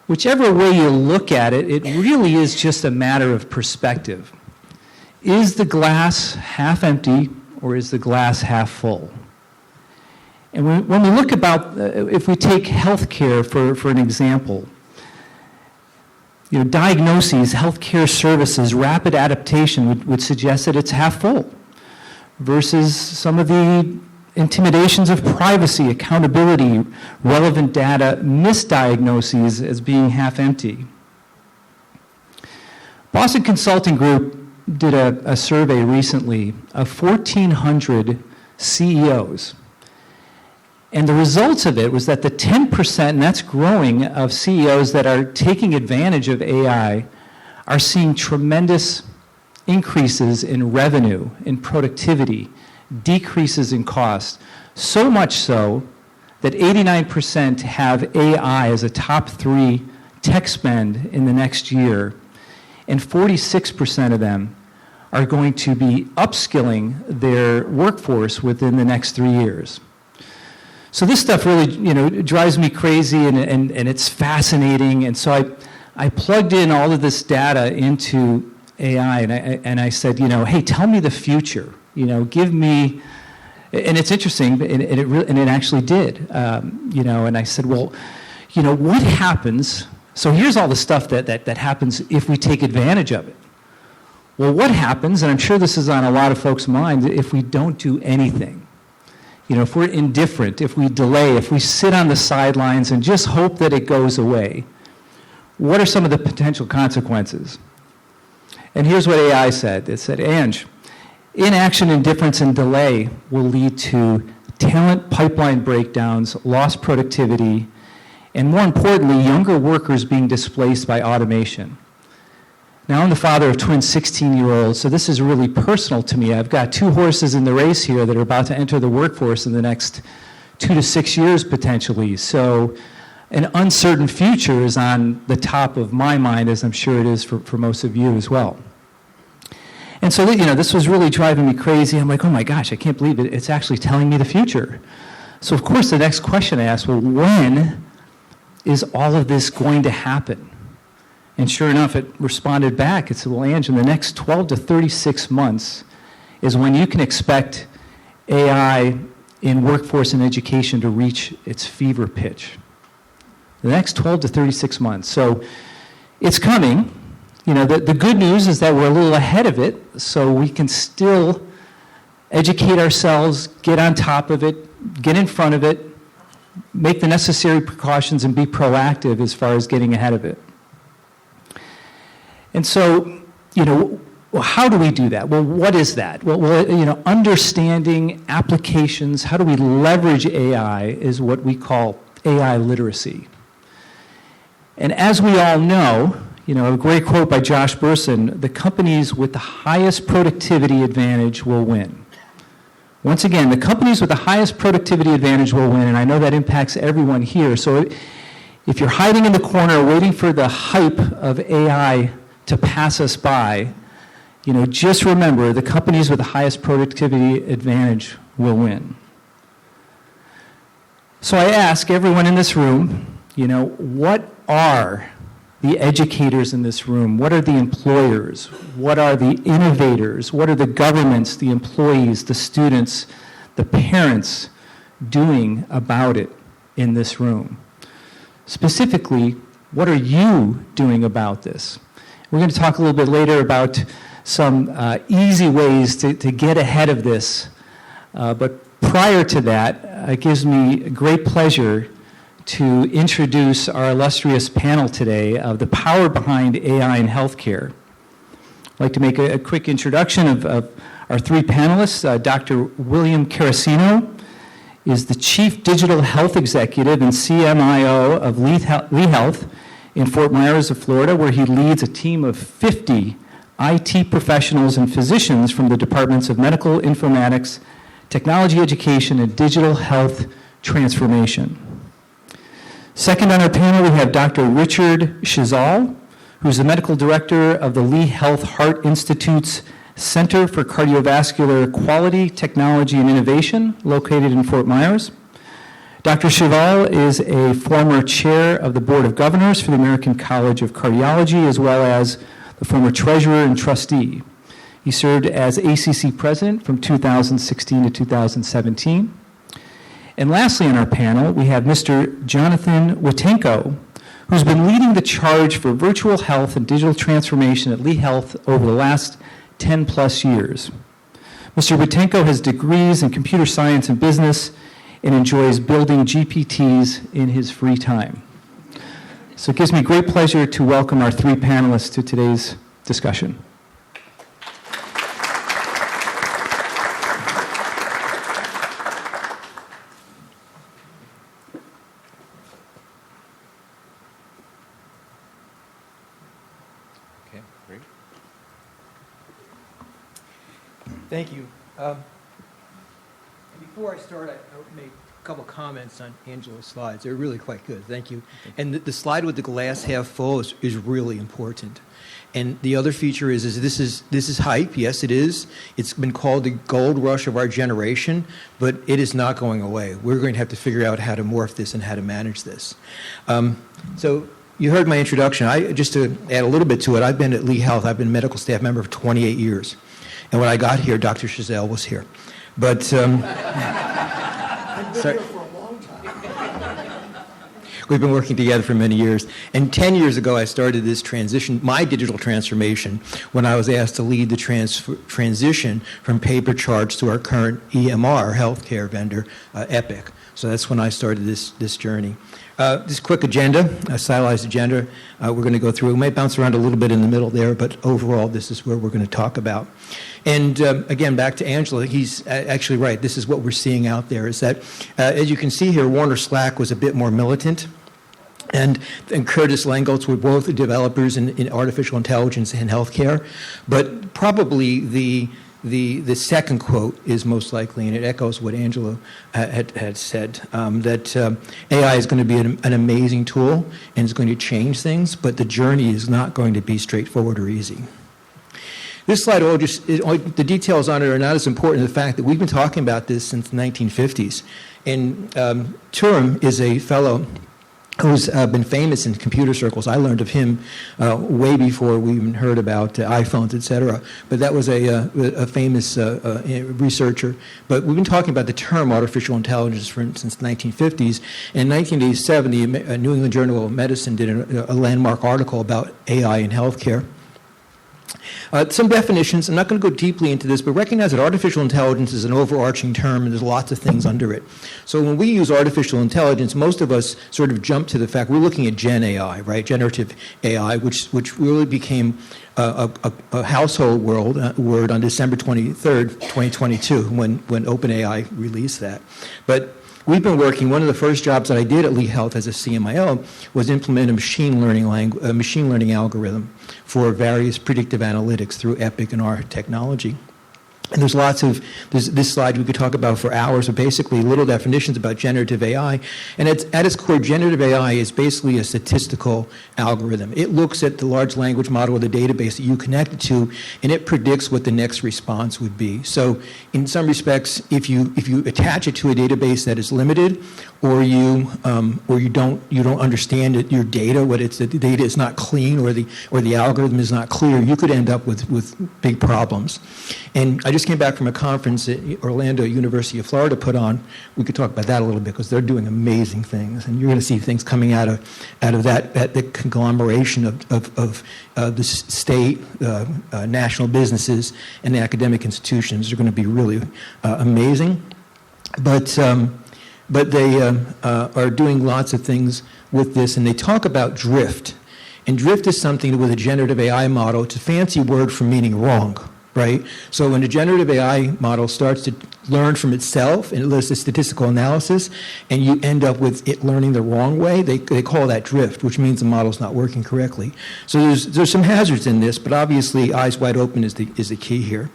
whichever way you look at it, it really is just a matter of perspective. Is the glass half empty or is the glass half full? And when we look about, if we take healthcare for an example, diagnoses, healthcare services, rapid adaptation would suggest that it's half full versus some of the intimidations of privacy, accountability, relevant data, misdiagnoses as being half empty. Boston Consulting Group did a survey recently of 1,400 CEOs. And the results of it was that the 10%, and that's growing, of CEOs that are taking advantage of AI are seeing tremendous increases in revenue, in productivity, decreases in cost. So much so that 89% have AI as a top 3 tech spend in the next year, and 46% of them are going to be upskilling their workforce within the next 3 years. So this stuff really, drives me crazy, and it's fascinating. And so I plugged in all of this data into AI, and I said, hey, tell me the future. Give me, and it's interesting, and it actually did. And I said, well, what happens? So here's all the stuff that happens if we take advantage of it. Well, what happens, and I'm sure this is on a lot of folks' minds, if we don't do anything? If we're indifferent, if we delay, if we sit on the sidelines and just hope that it goes away, what are some of the potential consequences? And here's what AI said. It said, Ange, inaction, indifference, and delay will lead to talent pipeline breakdowns, lost productivity, and more importantly, younger workers being displaced by automation. Now, I'm the father of twin 16-year-olds, so this is really personal to me. I've got 2 horses in the race here that are about to enter the workforce in the next 2 to 6 years, potentially. So an uncertain future is on the top of my mind, as I'm sure it is for most of you as well. And so, this was really driving me crazy. I'm like, oh my gosh, I can't believe it. It's actually telling me the future. So, of course, the next question I asked, well, when is all of this going to happen? And sure enough, it responded back. It said, well, Ange, in the next 12 to 36 months is when you can expect AI in workforce and education to reach its fever pitch. The next 12 to 36 months. So it's coming. The good news is that we're a little ahead of it, so we can still educate ourselves, get on top of it, get in front of it, make the necessary precautions, and be proactive as far as getting ahead of it. And so, how do we do that? Well, what is that? Well, understanding applications, how do we leverage AI is what we call AI literacy. And as we all know, a great quote by Josh Bersin, the companies with the highest productivity advantage will win. Once again, the companies with the highest productivity advantage will win, and I know that impacts everyone here. So if you're hiding in the corner waiting for the hype of AI to pass us by, just remember the companies with the highest productivity advantage will win. So I ask everyone in this room, what are the educators in this room? What are the employers? What are the innovators? What are the governments, the employees, the students, the parents doing about it in this room? Specifically, what are you doing about this? We're going to talk a little bit later about some easy ways to get ahead of this. But prior to that, it gives me great pleasure to introduce our illustrious panel today of the power behind AI in healthcare. I'd like to make a quick introduction of our 3 panelists. Dr. William Carracino is the Chief Digital Health Executive and CMIO of Lee Health in Fort Myers of Florida, where he leads a team of 50 IT professionals and physicians from the Departments of Medical Informatics, Technology Education, and Digital Health Transformation. Second on our panel, we have Dr. Richard Chazal, who's the Medical Director of the Lee Health Heart Institute's Center for Cardiovascular Quality, Technology, and Innovation, located in Fort Myers. Dr. Chazal is a former chair of the Board of Governors for the American College of Cardiology, as well as the former treasurer and trustee. He served as ACC president from 2016 to 2017. And lastly on our panel, we have Mr. Jonathan Witenko, who's been leading the charge for virtual health and digital transformation at Lee Health over the last 10 plus years. Mr. Witenko has degrees in computer science and business and enjoys building GPTs in his free time. So it gives me great pleasure to welcome our three panelists to today's discussion. Okay, great. Thank you. Before I start, I made a couple comments on Angelo's slides. They're really quite good. Thank you. And the slide with the glass half full is really important. And the other feature is this is hype. Yes, it is. It's been called the gold rush of our generation, but it is not going away. We're going to have to figure out how to morph this and how to manage this. So you heard my introduction. Just to add a little bit to it, I've been at Lee Health. I've been a medical staff member for 28 years. And when I got here, Dr. Chazal was here. But we've been working together for many years. And 10 years ago, I started this transition, my digital transformation, when I was asked to lead the transition from paper charts to our current EMR healthcare vendor, Epic. So that's when I started this journey. This quick agenda, a stylized agenda, we're going to go through. We might bounce around a little bit in the middle there, but overall, this is where we're going to talk about. And again, back to Angelo, he's actually right. This is what we're seeing out there, is that, as you can see here, Warner Slack was a bit more militant. And Curtis Langholtz were both developers in artificial intelligence and healthcare. But probably the second quote is most likely, and it echoes what Angelo had said, that AI is going to be an amazing tool and it's going to change things, but the journey is not going to be straightforward or easy. This slide, the details on it are not as important as the fact that we've been talking about this since the 1950s. And Turim is a fellow who's been famous in computer circles. I learned of him way before we even heard about iPhones, et cetera. But that was a famous researcher. But we've been talking about the term artificial intelligence since the 1950s. In 1987, the New England Journal of Medicine did a landmark article about AI in healthcare. Some definitions, I'm not going to go deeply into this, but recognize that artificial intelligence is an overarching term and there's lots of things under it. So when we use artificial intelligence, most of us sort of jump to the fact we're looking at Gen AI, right? Generative AI, which really became a household word on December 23rd, 2022, when OpenAI released that. But we've been working, one of the first jobs that I did at Lee Health as a CMIO was implement a machine learning algorithm for various predictive analytics through Epic and our technology. And there's this slide we could talk about for hours, but basically little definitions about generative AI. And at its core, generative AI is basically a statistical algorithm. It looks at the large language model or the database that you connect it to, and it predicts what the next response would be. So in some respects, if you attach it to a database that is limited, or you don't understand your data, the data is not clean, or the algorithm is not clear, you could end up with big problems. And I just came back from a conference that Orlando University of Florida put on. We could talk about that a little bit because they're doing amazing things, and you're going to see things coming out of that the conglomeration of the state, national businesses, and the academic institutions are going to be really amazing. But they are doing lots of things with this, and they talk about drift. And drift is something with a generative AI model. It's a fancy word for meaning wrong. Right? So when a generative AI model starts to learn from itself and it does a statistical analysis and you end up with it learning the wrong way, they call that drift, which means the model's not working correctly. So there's some hazards in this, but obviously eyes wide open is the key here.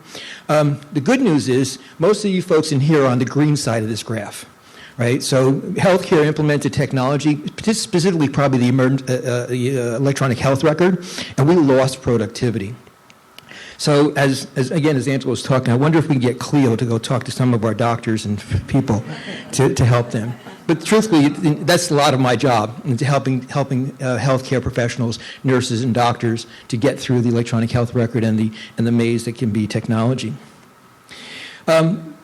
The good news is most of you folks in here are on the green side of this graph. Right? So healthcare implemented technology, specifically probably the electronic health record, and we lost productivity. So as Angelo was talking, I wonder if we can get Cleo to go talk to some of our doctors and people to help them. But truthfully, that's a lot of my job, into helping healthcare professionals, nurses, and doctors to get through the electronic health record and the maze that can be technology.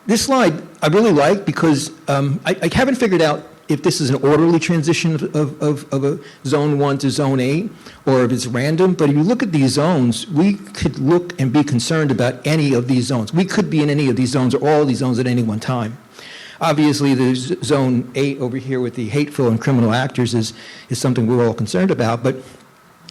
This slide I really like because I haven't figured out if this is an orderly transition of a zone 1 to zone 8, or if it's random. But if you look at these zones, we could look and be concerned about any of these zones. We could be in any of these zones or all of these zones at any one time. Obviously, there's zone 8 over here with the hateful and criminal actors is something we're all concerned about. But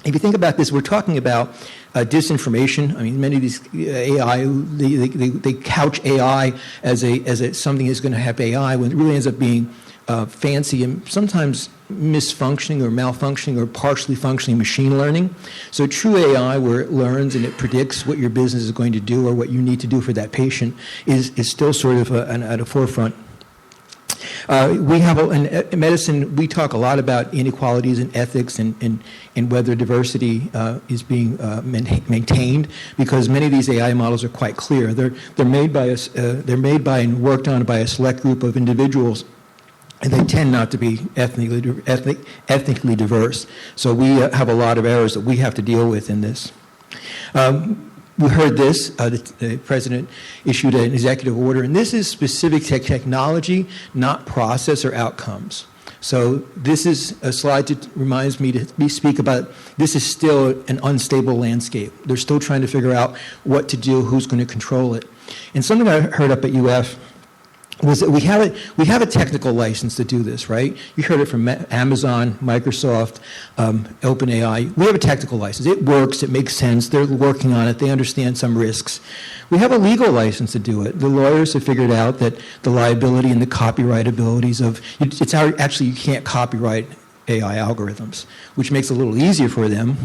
if you think about this, we're talking about disinformation. I mean, many of these AI, they couch AI as something that's going to have AI when it really ends up being fancy and sometimes misfunctioning or malfunctioning or partially functioning machine learning. So true AI, where it learns and it predicts what your business is going to do or what you need to do for that patient, is still sort of at a forefront. We have, in medicine, we talk a lot about inequalities in ethics and whether diversity is being maintained, because many of these AI models are quite clear. They're made by and worked on by a select group of individuals, and they tend not to be ethnically diverse. So we have a lot of errors that we have to deal with in this. We heard this, the president issued an executive order, and this is specific to technology, not process or outcomes. So this is a slide that reminds me to speak about, this is still an unstable landscape. They're still trying to figure out what to do, who's going to control it. And something I heard up at UF was that we have a technical license to do this, right? You heard it from Amazon, Microsoft, OpenAI. We have a technical license. It works. It makes sense. They're working on it. They understand some risks. We have a legal license to do it. The lawyers have figured out that the liability and the copyright abilities of it's actually you can't copyright AI algorithms, which makes it a little easier for them.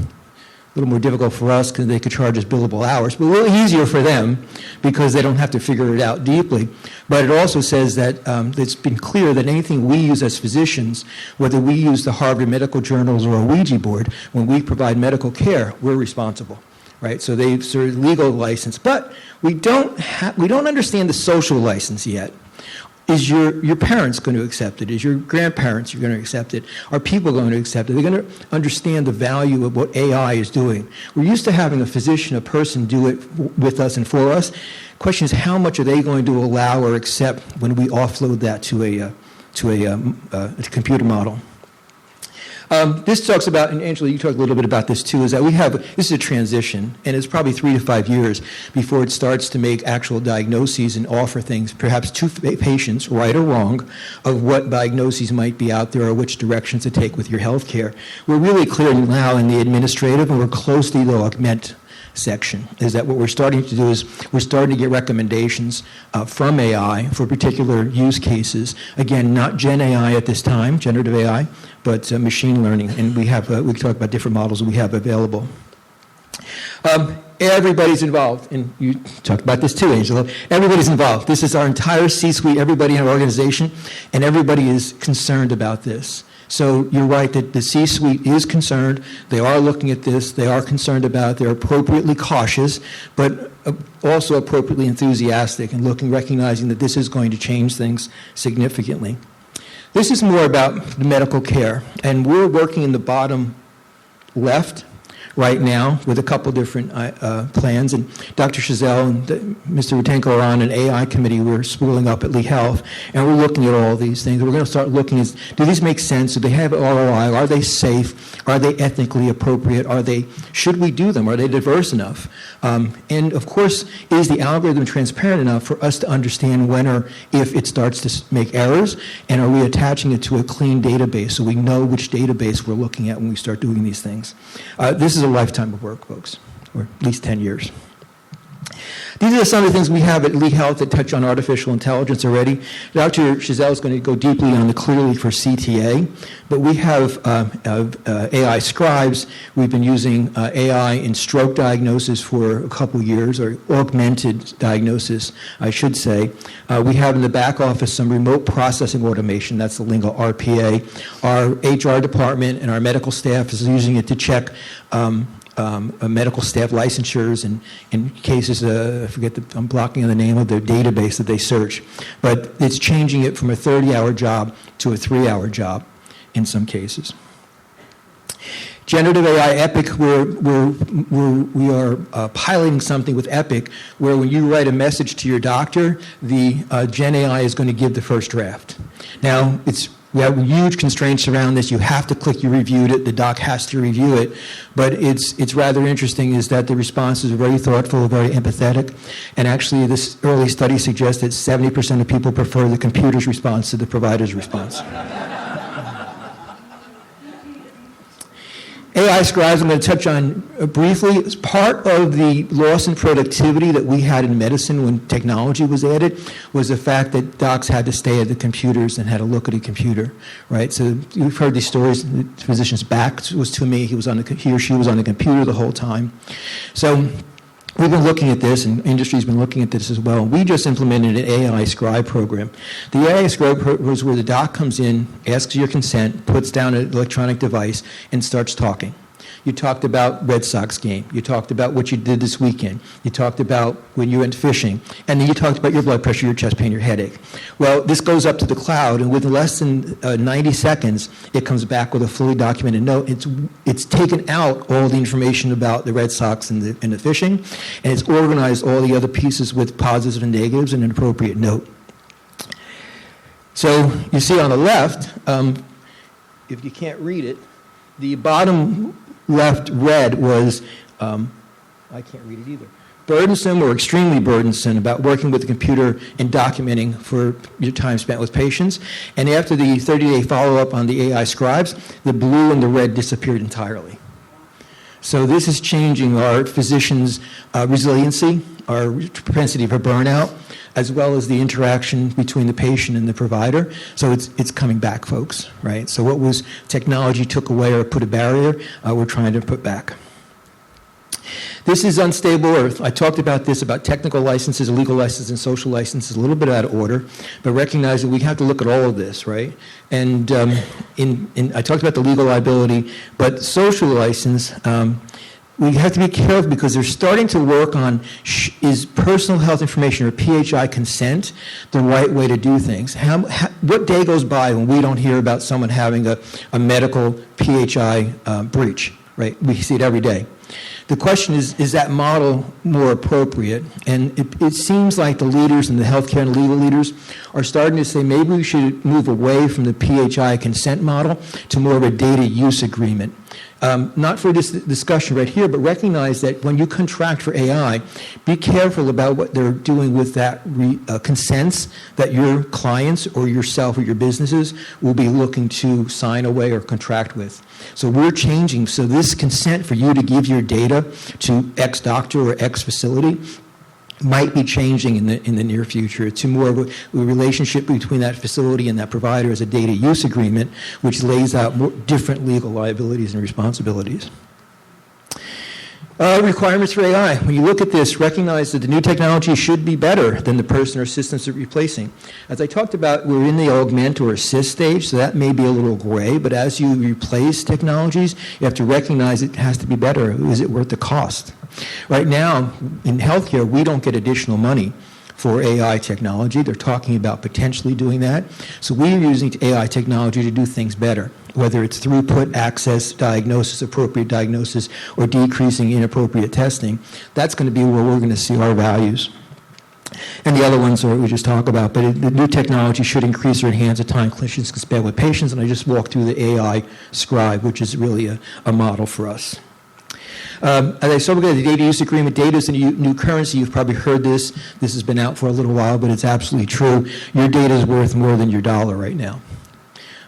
A little more difficult for us because they could charge us billable hours, but a little easier for them because they don't have to figure it out deeply. But it also says that it's been clear that anything we use as physicians, whether we use the Harvard Medical Journals or a Ouija board, when we provide medical care, we're responsible, right? So they've sort of legal license, but we don't understand the social license yet. Is your parents going to accept it? Is your grandparents going to accept it? Are people going to accept it? They're going to understand the value of what AI is doing. We're used to having a physician, a person do it with us and for us. The question is, how much are they going to allow or accept when we offload that to a computer model? This talks about, and Angela, you talked a little bit about this too, is that this is a transition, and it's probably 3 to 5 years before it starts to make actual diagnoses and offer things, perhaps to patients, right or wrong, of what diagnoses might be out there or which directions to take with your health care. We're really clear now in the administrative, and we're close to the augment section, is that what we're starting to do is we're starting to get recommendations from AI for particular use cases. Again, not Gen AI at this time, generative AI, but machine learning. And we talk about different models that we have available. Everybody's involved, and you talked about this too, Angelo. Everybody's involved. This is our entire C-suite, everybody in our organization, and everybody is concerned about this. So you're right that the C-suite is concerned. They are looking at this. They are concerned about it. They're appropriately cautious, but also appropriately enthusiastic and recognizing that this is going to change things significantly. This is more about the medical care, and we're working in the bottom left right now with a couple different plans. And Dr. Chazal and Mr. Witenko are on an AI committee we're spooling up at Lee Health, and we're looking at all these things. We're going to start looking at, do these make sense? Do they have ROI? Are they safe? Are they ethnically appropriate? Should we do them? Are they diverse enough? And of course, is the algorithm transparent enough for us to understand when or if it starts to make errors? And are we attaching it to a clean database so we know which database we're looking at when we start doing these things? This is a lifetime of work, folks, or at least 10 years. These are some of the things we have at Lee Health that touch on artificial intelligence already. Dr. Chazal is going to go deeply on the clearly for CTA, but we have AI scribes. We've been using AI in stroke diagnosis for a couple years, or augmented diagnosis, I should say. We have in the back office some remote processing automation. That's the lingo RPA. Our HR department and our medical staff is using it to check medical staff licensures and in cases, I forget, I'm blocking the name of the database that they search. But it's changing it from a 30-hour job to a 3-hour job in some cases. Generative AI Epic, we are piloting something with Epic where when you write a message to your doctor, the Gen AI is going to give the first draft. Now, we have huge constraints around this. You have to click you reviewed it. The doc has to review it. But it's rather interesting is that the responses are very thoughtful, very empathetic. And actually, this early study suggests that 70% of people prefer the computer's response to the provider's response. AI scribes, I'm going to touch on briefly. It's part of the loss in productivity that we had in medicine when technology was added was the fact that docs had to stay at the computers and had to look at a computer, right? So you've heard these stories. The physician's back was to me. He or she was on the computer the whole time. So we've been looking at this, and industry's been looking at this as well. We just implemented an AI scribe program. The AI scribe program is where the doc comes in, asks your consent, puts down an electronic device, and starts talking. You talked about Red Sox game. You talked about what you did this weekend. You talked about when you went fishing. And then you talked about your blood pressure, your chest pain, your headache. Well, this goes up to the cloud, and within less than 90 seconds, it comes back with a fully documented note. It's taken out all the information about the Red Sox and the fishing, and it's organized all the other pieces with positives and negatives and an appropriate note. So you see on the left, if you can't read it, the bottom left red was, I can't read it either, burdensome or extremely burdensome about working with the computer and documenting for your time spent with patients. And after the 30-day follow-up on the AI scribes, the blue and the red disappeared entirely. So this is changing our physicians' resiliency, our propensity for burnout, as well as the interaction between the patient and the provider. So it's coming back, folks, right? So what was technology took away or put a barrier, we're trying to put back. This is unstable earth. I talked about this, about technical licenses, legal licenses, and social licenses, a little bit out of order, but recognize that we have to look at all of this, right? And I talked about the legal liability, but social license, we have to be careful because they're starting to work on is personal health information or PHI consent the right way to do things? What day goes by when we don't hear about someone having a medical PHI breach, right? We see it every day. The question is that model more appropriate? And it seems like the leaders and the healthcare and legal leaders are starting to say maybe we should move away from the PHI consent model to more of a data use agreement. Not for this discussion right here, but recognize that when you contract for AI, be careful about what they're doing with that consents that your clients or yourself or your businesses will be looking to sign away or contract with. So we're changing. So this consent for you to give your data to X doctor or X facility might be changing in the near future to more of a relationship between that facility and that provider as a data use agreement, which lays out more different legal liabilities and responsibilities. Requirements for AI. When you look at this, recognize that the new technology should be better than the person or systems it's replacing. As I talked about, we're in the augment or assist stage, so that may be a little gray, but as you replace technologies, you have to recognize it has to be better. Is it worth the cost? Right now, in healthcare, we don't get additional money for AI technology. They're talking about potentially doing that. So we're using AI technology to do things better, whether it's throughput, access, diagnosis, appropriate diagnosis, or decreasing inappropriate testing. That's going to be where we're going to see our values. And the other ones are we just talk about, but the new technology should increase or enhance the time clinicians can spend with patients, and I just walked through the AI scribe, which is really a model for us. As I said, we're going to the data use agreement. Data is the new currency. You've probably heard this. This has been out for a little while, but it's absolutely true. Your data is worth more than your dollar right now.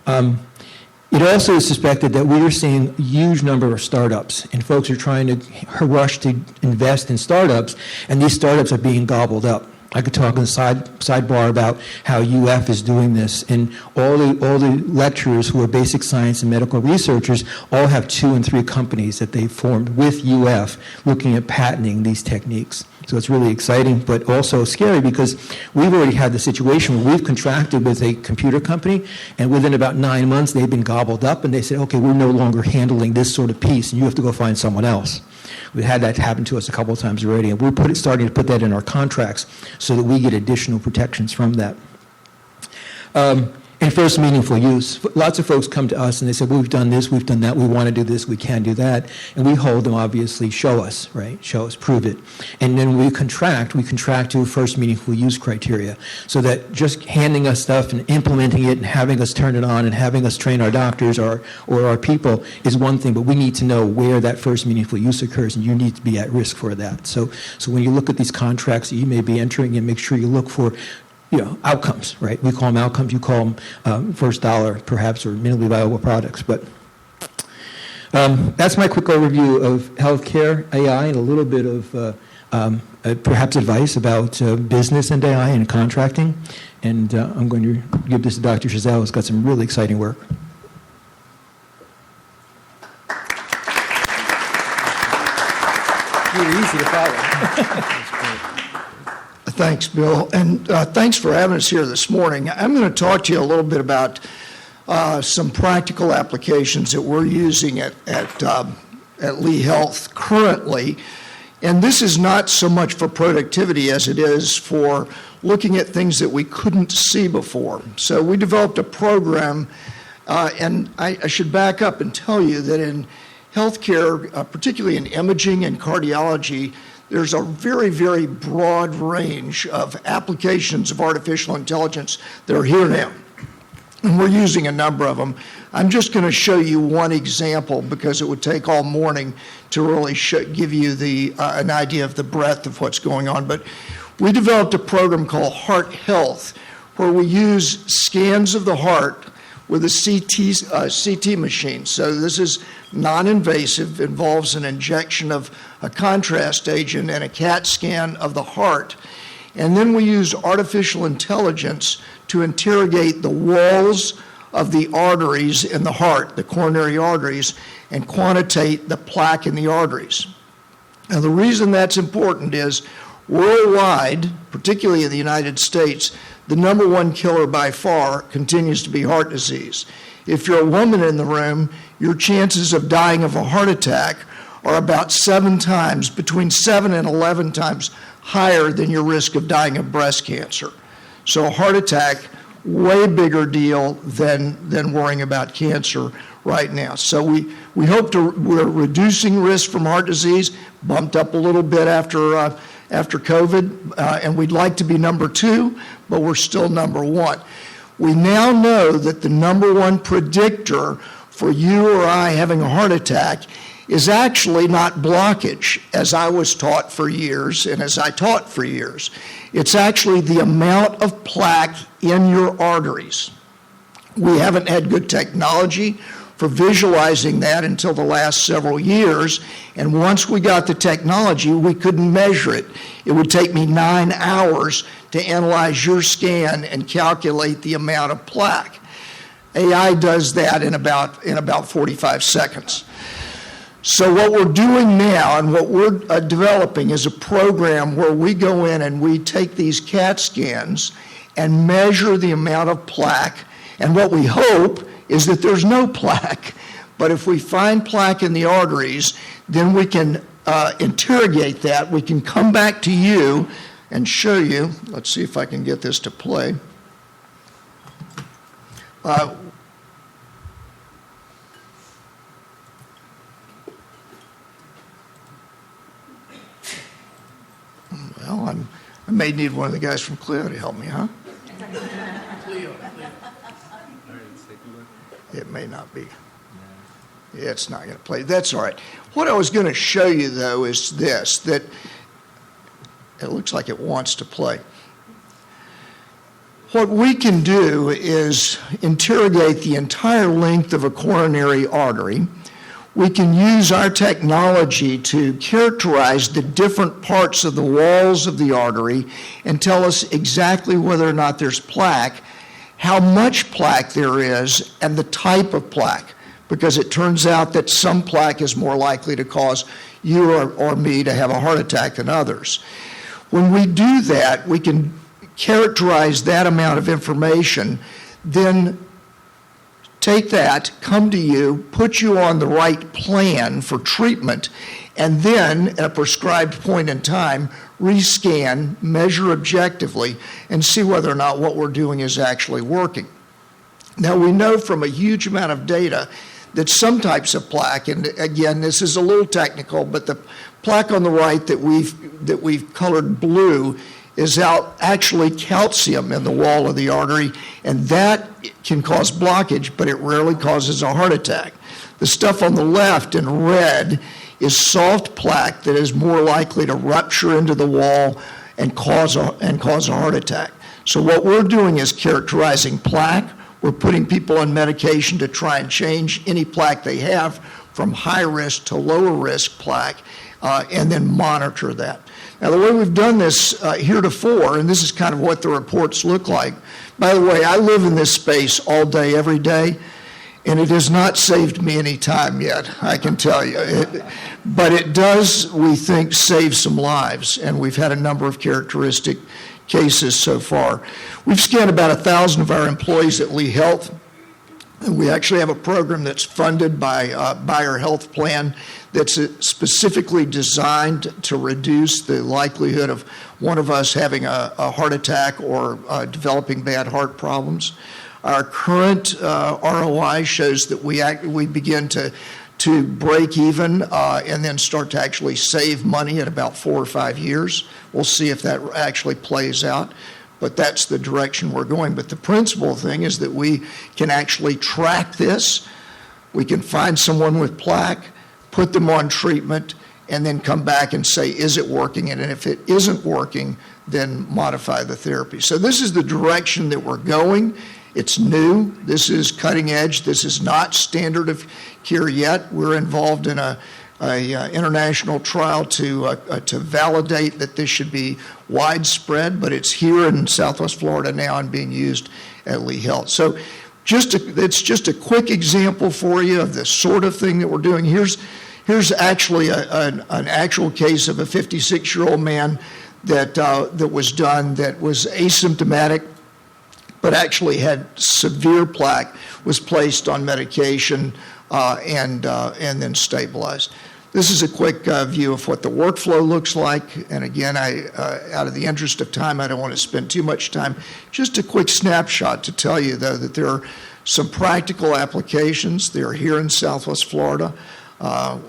It also is suspected that we are seeing a huge number of startups, and folks are trying to rush to invest in startups, and these startups are being gobbled up. I could talk in the sidebar about how UF is doing this, and all the lecturers who are basic science and medical researchers all have 2 and 3 companies that they formed with UF looking at patenting these techniques. So it's really exciting, but also scary because we've already had the situation where we've contracted with a computer company, and within about 9 months they've been gobbled up, and they said, okay, we're no longer handling this sort of piece, and you have to go find someone else. We've had that happen to us a couple of times already, and we're starting to put that in our contracts so that we get additional protections from that. And first, meaningful use. Lots of folks come to us and they say, well, we've done this, we've done that, we want to do this, we can do that. And we hold them, obviously, show us, right? Show us, prove it. And then we contract to first meaningful use criteria. So that just handing us stuff and implementing it and having us turn it on and having us train our doctors or our people is one thing, but we need to know where that first meaningful use occurs, and you need to be at risk for that. So when you look at these contracts that you may be entering, and make sure you look for outcomes, right? We call them outcomes. You call them first dollar, perhaps, or minimally viable products. But that's my quick overview of healthcare, AI, and a little bit of perhaps advice about business and AI and contracting. And I'm going to give this to Dr. Chazal, who's got some really exciting work. Really easy to follow. Thanks, Bill, and thanks for having us here this morning. I'm going to talk to you a little bit about some practical applications that we're using at Lee Health currently. And this is not so much for productivity as it is for looking at things that we couldn't see before. So we developed a program, and I should back up and tell you that in healthcare, particularly in imaging and cardiology, there's a very, very broad range of applications of artificial intelligence that are here now. And we're using a number of them. I'm just going to show you one example because it would take all morning to really give you an idea of the breadth of what's going on. But we developed a program called Heart Health, where we use scans of the heart with a CT machine. So this is non-invasive, involves an injection of a contrast agent and a CAT scan of the heart. And then we use artificial intelligence to interrogate the walls of the arteries in the heart, the coronary arteries, and quantitate the plaque in the arteries. Now, the reason that's important is worldwide, particularly in the United States, the number one killer by far continues to be heart disease. If you're a woman in the room, your chances of dying of a heart attack are about between 7 and 11 times higher than your risk of dying of breast cancer. So a heart attack, way bigger deal than worrying about cancer right now. So we're reducing risk from heart disease, bumped up a little bit after COVID, and we'd like to be number 2, but we're still number 1. We now know that the number 1 predictor for you or I having a heart attack is actually not blockage, as I was taught for years and as I taught for years. It's actually the amount of plaque in your arteries. We haven't had good technology for visualizing that until the last several years, and once we got the technology, we couldn't measure it. It would take me 9 hours to analyze your scan and calculate the amount of plaque. AI does that in about 45 seconds. So what we're doing now and what we're developing is a program where we go in and we take these CAT scans and measure the amount of plaque, and what we hope is that there's no plaque. But if we find plaque in the arteries, then we can interrogate that. We can come back to you and show you. Let's see if I can get this to play. Well, I may need one of the guys from Clio to help me, huh? It may not be. Yeah, it's not going to play. That's all right. What I was going to show you, though, is this, that it looks like it wants to play. What we can do is interrogate the entire length of a coronary artery. We can use our technology to characterize the different parts of the walls of the artery and tell us exactly whether or not there's plaque, how much plaque there is, and the type of plaque, because it turns out that some plaque is more likely to cause you or me to have a heart attack than others. When we do that, we can characterize that amount of information, then take that, come to you, put you on the right plan for treatment, and then at a prescribed point in time, rescan, measure objectively, and see whether or not what we're doing is actually working. Now, we know from a huge amount of data that some types of plaque, and again, this is a little technical, but the plaque on the right that we've colored blue is actually calcium in the wall of the artery, and that can cause blockage, but it rarely causes a heart attack. The stuff on the left in red is soft plaque that is more likely to rupture into the wall and cause a heart attack. So what we're doing is characterizing plaque. We're putting people on medication to try and change any plaque they have from high risk to lower risk plaque, and then monitor that. Now, the way we've done this heretofore, and this is kind of what the reports look like. By the way, I live in this space all day, every day, and it has not saved me any time yet, I can tell you. But it does, we think, save some lives, and we've had a number of characteristic cases so far. We've scanned about 1,000 of our employees at Lee Health. And we actually have a program that's funded by our health plan that's specifically designed to reduce the likelihood of one of us having a heart attack or developing bad heart problems. Our current ROI shows that we begin to break even and then start to actually save money at about 4 or 5 years. We'll see if that actually plays out, but that's the direction we're going. But the principal thing is that we can actually track this. We can find someone with plaque, put them on treatment, and then come back and say, is it working? And if it isn't working, then modify the therapy. So this is the direction that we're going. It's new. This is cutting edge. This is not standard of care yet. We're involved in a international trial to validate that this should be widespread, but it's here in Southwest Florida now and being used at Lee Health. So it's just a quick example for you of the sort of thing that we're doing. Here's actually an actual case of a 56-year-old man that was done that was asymptomatic, but actually had severe plaque, was placed on medication and then stabilized. This is a quick view of what the workflow looks like. And again, out of the interest of time, I don't want to spend too much time. Just a quick snapshot to tell you, though, that there are some practical applications. They're here in Southwest Florida.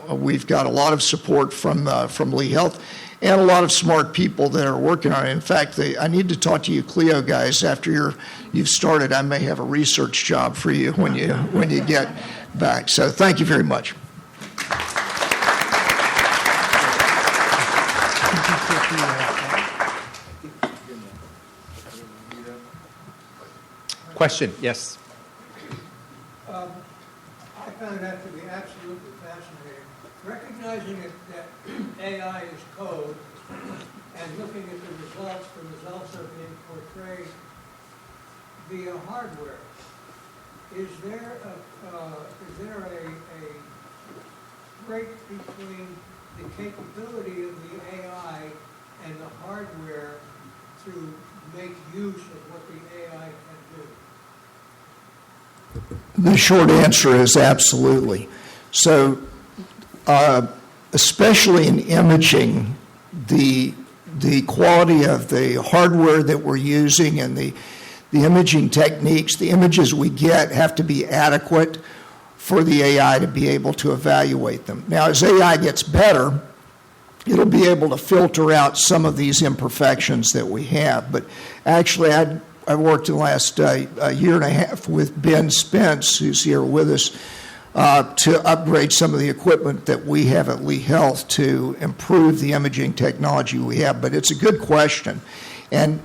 We've got a lot of support from Lee Health and a lot of smart people that are working on it. In fact, I need to talk to you Clio guys after you've started. I may have a research job for you when you get back. So thank you very much. Question, yes. I found that to be absolutely fascinating. Recognizing that AI is code and looking at the results are being portrayed via hardware. Is there a break between the capability of the AI and the hardware to make use of what the AI can do? The short answer is absolutely. So, especially in imaging, the quality of the hardware that we're using and the imaging techniques, the images we get have to be adequate for the AI to be able to evaluate them. Now, as AI gets better, it'll be able to filter out some of these imperfections that we have. But actually, I worked in the last year and a half with Ben Spence, who's here with us, to upgrade some of the equipment that we have at Lee Health to improve the imaging technology we have. But it's a good question. And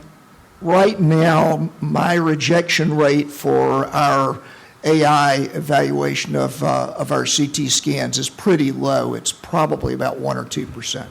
right now, my rejection rate for our AI evaluation of our CT scans is pretty low. It's probably about 1 or 2%.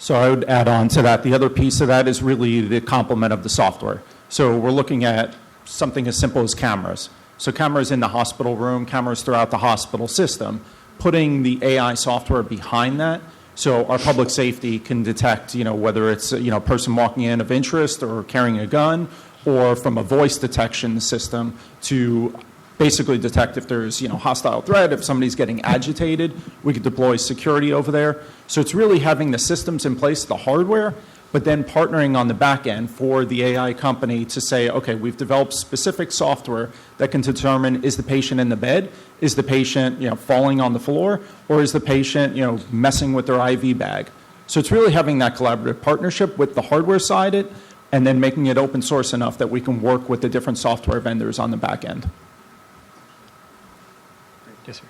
So I would add on to that. The other piece of that is really the complement of the software. So we're looking at something as simple as cameras. So cameras in the hospital room, cameras throughout the hospital system, putting the AI software behind that so our public safety can detect, whether it's a person walking in of interest or carrying a gun, or from a voice detection system to basically detect if there's hostile threat, if somebody's getting agitated, we could deploy security over there. So it's really having the systems in place, the hardware, but then partnering on the back end for the AI company to say, okay, we've developed specific software that can determine, is the patient in the bed, is the patient falling on the floor, or is the patient messing with their IV bag. So it's really having that collaborative partnership with the hardware side and then making it open source enough that we can work with the different software vendors on the back end. Yes, sir.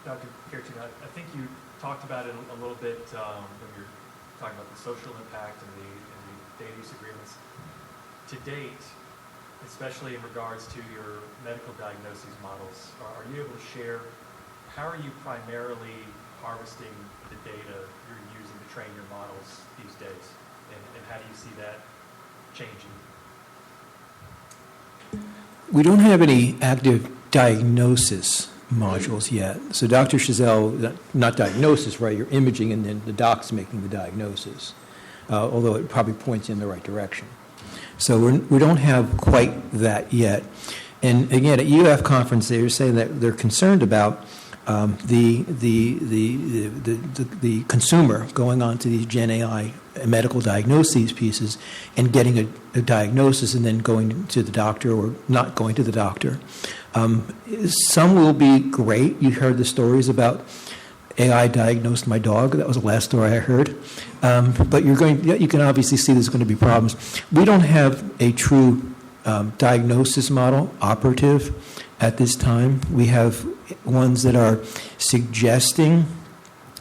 Dr. Carracino, I think you talked about it a little bit when you were talking about the social impact and the data use agreements. To date, especially in regards to your medical diagnoses models, are you able to share how are you primarily harvesting the data you're using to train your models these days? And how do you see that changing? We don't have any active diagnosis modules yet. So Dr. Chazal, not diagnosis, right? You're imaging and then the doc's making the diagnosis, although it probably points in the right direction. So we don't have quite that yet. And again, at UF conference, they were saying that they're concerned about the consumer going on to these Gen AI medical diagnoses pieces and getting a diagnosis and then going to the doctor or not going to the doctor. Some will be great. You heard the stories about AI diagnosed my dog. That was the last story I heard. But you can obviously see there's going to be problems. We don't have a true diagnosis model operative at this time. We have ones that are suggesting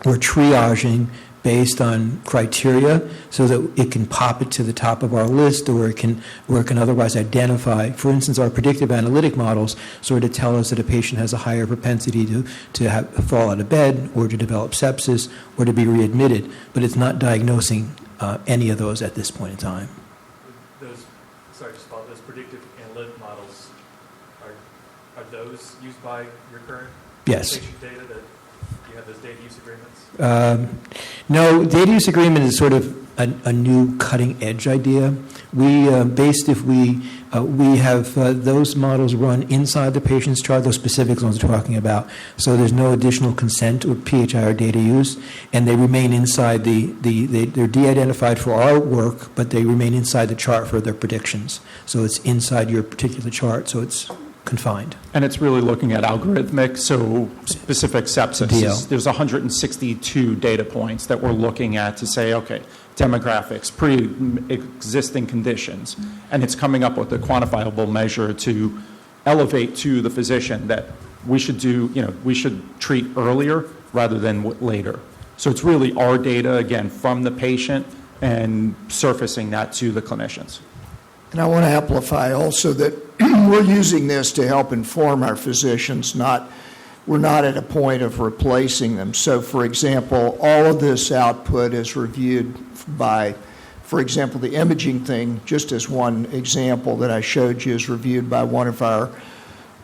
or triaging based on criteria so that it can pop it to the top of our list or it can otherwise identify. For instance, our predictive analytic models sort of tell us that a patient has a higher propensity to fall out of bed or to develop sepsis or to be readmitted, but it's not diagnosing any of those at this point in time. Those predictive analytic models, are those used by your current Yes. patient data that you have those data use agreements? No, data use agreement is sort of a new cutting edge idea. We have those models run inside the patient's chart, those specific ones we're talking about. So there's no additional consent or PHI or data use, and they remain inside they're de-identified for our work, but they remain inside the chart for their predictions. So it's inside your particular chart, so it's confined. And it's really looking at algorithmic, so specific sepsis. DL. There's 162 data points that we're looking at to say, okay, demographics, pre-existing conditions, and it's coming up with a quantifiable measure to elevate to the physician that we should treat earlier rather than later. So it's really our data, again, from the patient and surfacing that to the clinicians. And I want to amplify also that we're using this to help inform our physicians. We're not at a point of replacing them. So, for example, all of this output is reviewed by, for example, the imaging thing, just as one example that I showed you, is reviewed by one of our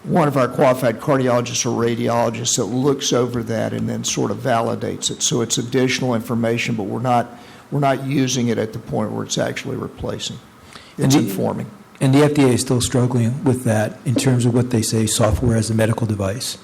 qualified cardiologists or radiologists that looks over that and then sort of validates it. So it's additional information, but we're not using it at the point where it's actually replacing. It's informing. And the FDA is still struggling with that in terms of what they say software as a medical device.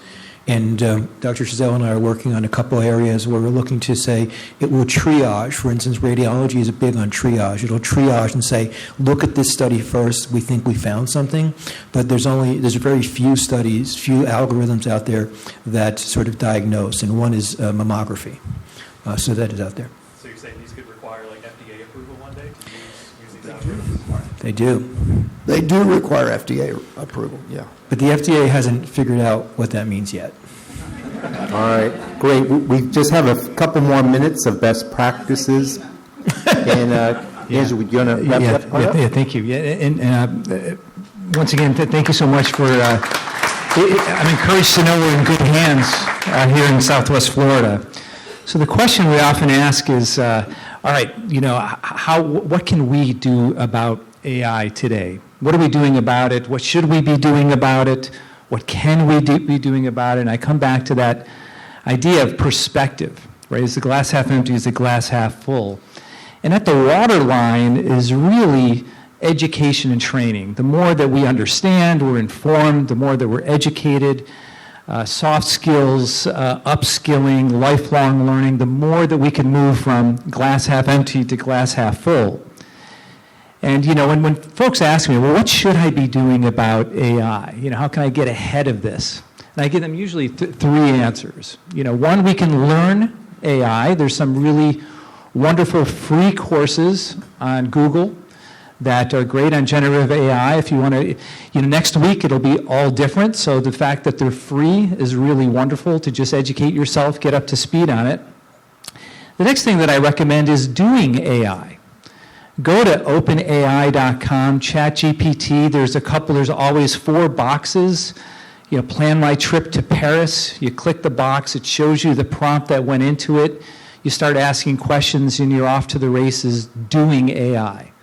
And Dr. Chazal and I are working on a couple areas where we're looking to say it will triage. For instance, radiology is big on triage. It'll triage and say, look at this study first. We think we found something. But there's very few studies, few algorithms out there that sort of diagnose. And one is mammography. So that is out there. So you're saying these could require like FDA approval one day to use these algorithms? They do. They do require FDA approval, yeah. But the FDA hasn't figured out what that means yet. All right, great. We just have a couple more minutes of best practices. And Angelo, would you want to wrap that part up? Yeah, thank you. Yeah, and once again, thank you so much for. I'm encouraged to know we're in good hands here in Southwest Florida. So the question we often ask is, all right, what can we do about AI today? What are we doing about it? What should we be doing about it? What can we be doing about it? And I come back to that idea of perspective, right? Is the glass half empty? Is the glass half full? And at the waterline is really education and training. The more that we understand, we're informed, the more that we're educated, soft skills, upskilling, lifelong learning, the more that we can move from glass half empty to glass half full. And, when folks ask me, well, what should I be doing about AI? How can I get ahead of this? And I give them usually three answers. One, we can learn AI. There's some really wonderful free courses on Google that are great on generative AI. If you want to, next week it'll be all different. So the fact that they're free is really wonderful to just educate yourself, get up to speed on it. The next thing that I recommend is doing AI. Go to openai.com, ChatGPT. There's always 4 boxes. Plan my trip to Paris. You click the box, it shows you the prompt that went into it. You start asking questions and you're off to the races doing AI.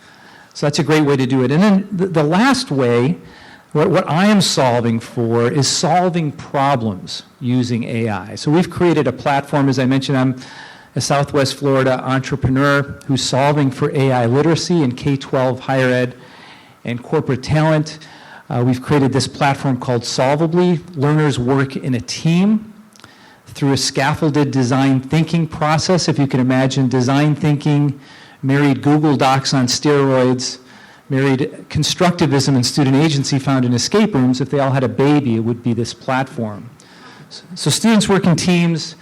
So that's a great way to do it. And then the last way, what I am solving for is solving problems using AI. So we've created a platform, as I mentioned, I'm a Southwest Florida entrepreneur who's solving for AI literacy in K-12 higher ed and corporate talent. We've created this platform called Solvably. Learners work in a team through a scaffolded design thinking process. If you can imagine design thinking, married Google Docs on steroids, married constructivism and student agency found in escape rooms. If they all had a baby, it would be this platform. So students work in teams.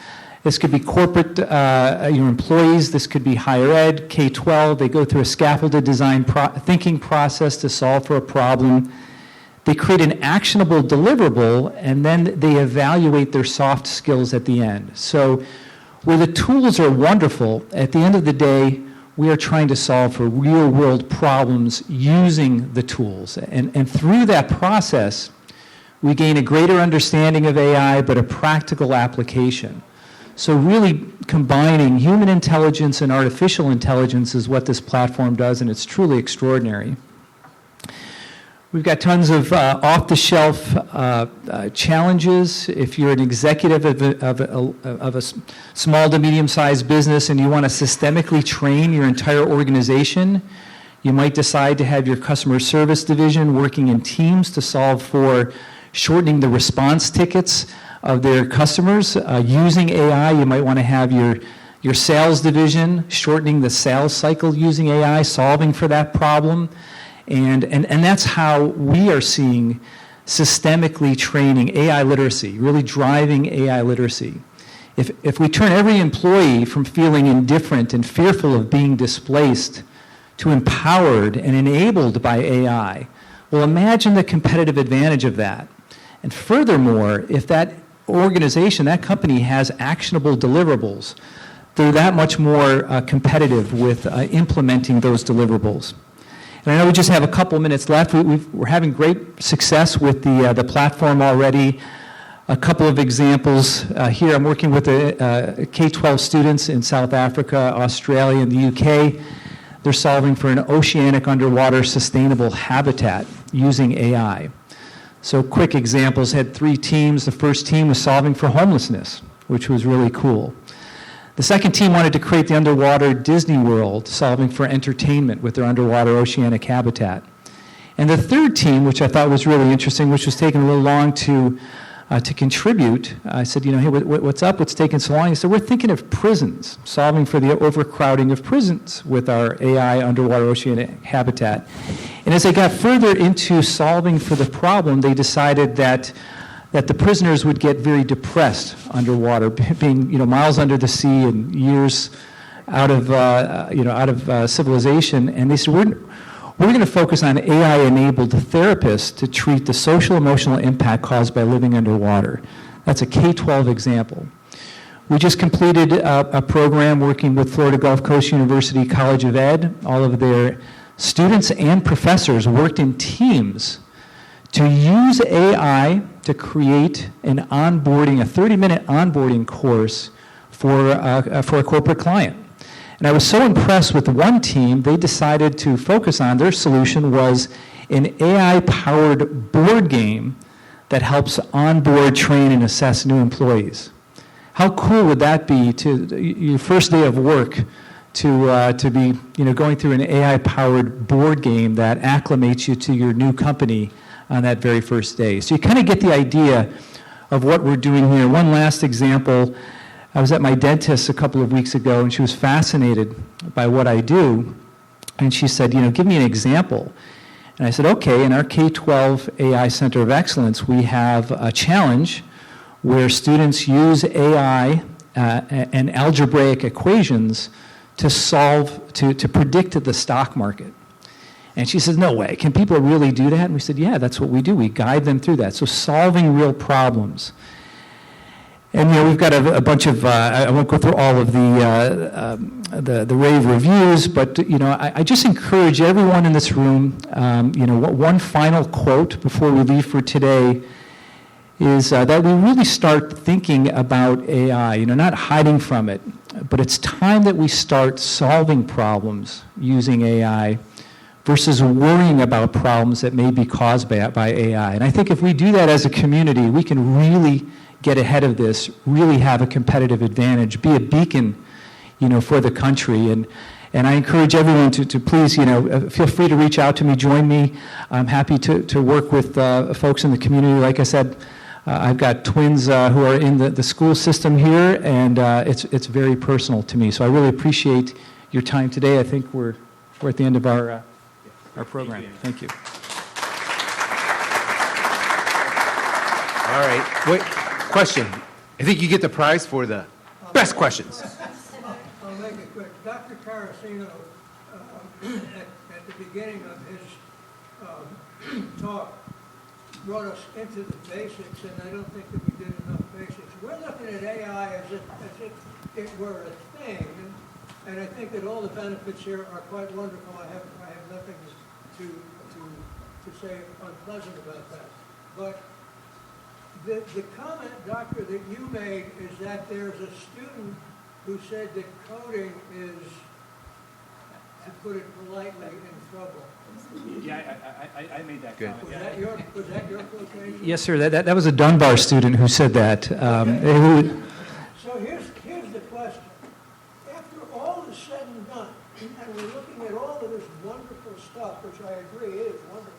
This could be corporate your employees. This could be higher ed, K-12. They go through a scaffolded design thinking process to solve for a problem. They create an actionable deliverable, and then they evaluate their soft skills at the end. So where the tools are wonderful, at the end of the day, we are trying to solve for real-world problems using the tools. And through that process, we gain a greater understanding of AI, but a practical application. So really combining human intelligence and artificial intelligence is what this platform does, and it's truly extraordinary. We've got tons of off-the-shelf challenges. If you're an executive of a small to medium-sized business and you want to systemically train your entire organization, you might decide to have your customer service division working in teams to solve for shortening the response tickets of their customers. Using AI, you might want to have your sales division shortening the sales cycle using AI, solving for that problem. And that's how we are seeing systemically training AI literacy, really driving AI literacy. If we turn every employee from feeling indifferent and fearful of being displaced to empowered and enabled by AI, well, imagine the competitive advantage of that. And furthermore, if that organization, that company has actionable deliverables, they're that much more competitive with implementing those deliverables. And I know we just have a couple minutes left. We're having great success with the platform already. A couple of examples here. I'm working with K-12 students in South Africa, Australia, and the UK. They're solving for an oceanic underwater sustainable habitat using AI. So quick examples, had 3 teams. The first team was solving for homelessness, which was really cool. The second team wanted to create the underwater Disney World, solving for entertainment with their underwater oceanic habitat. And the third team, which I thought was really interesting, which was taking a little long to contribute, I said, hey, what's up? What's taking so long? He said, we're thinking of prisons, solving for the overcrowding of prisons with our AI underwater oceanic habitat. And as they got further into solving for the problem, they decided that the prisoners would get very depressed underwater, being miles under the sea and years out of civilization. And they said, we're going to focus on AI-enabled therapists to treat the social emotional impact caused by living underwater. That's a K-12 example. We just completed a program working with Florida Gulf Coast University College of Ed. All of their students and professors worked in teams to use AI to create a 30-minute onboarding course for a corporate client. And I was so impressed with one team, they decided to focus on, their solution was an AI-powered board game that helps onboard, train, and assess new employees. How cool would that be to your first day of work to be going through an AI-powered board game that acclimates you to your new company on that very first day. So you kind of get the idea of what we're doing here. One last example, I was at my dentist a couple of weeks ago, and she was fascinated by what I do, and she said, give me an example. And I said, okay, in our K-12 AI Center of Excellence, we have a challenge where students use AI and algebraic equations to predict the stock market. And she says, no way, can people really do that? And we said, yeah, that's what we do. We guide them through that. So solving real problems. And we've got a bunch of, I won't go through all of the rave reviews, but I just encourage everyone in this room, one final quote before we leave for today is that we really start thinking about AI, not hiding from it, but it's time that we start solving problems using AI versus worrying about problems that may be caused by AI. And I think if we do that as a community, we can really get ahead of this, really have a competitive advantage, be a beacon, for the country. And I encourage everyone to please, feel free to reach out to me, join me. I'm happy to work with folks in the community. Like I said, I've got twins who are in the school system here, and it's very personal to me. So I really appreciate your time today. I think we're at the end of our program. Thank you. All right. Wait, question. I think you get the prize for the best questions. I'll make it quick. Dr. Carracino, at the beginning of his talk, brought us into the basics, and I don't think that we did enough basics. We're looking at AI as if it were a thing, and I think that all the benefits here are quite wonderful. I have nothing to say unpleasant about that. But the comment, Doctor, that you made is that there's a student who said that coding is, to put it politely, in trouble. Yeah, I made that comment. Was that your quotation? Yes, sir. That was a Dunbar student who said that. So here's the question. After all is said and done, and we're looking at all of this wonderful stuff, which I agree is wonderful,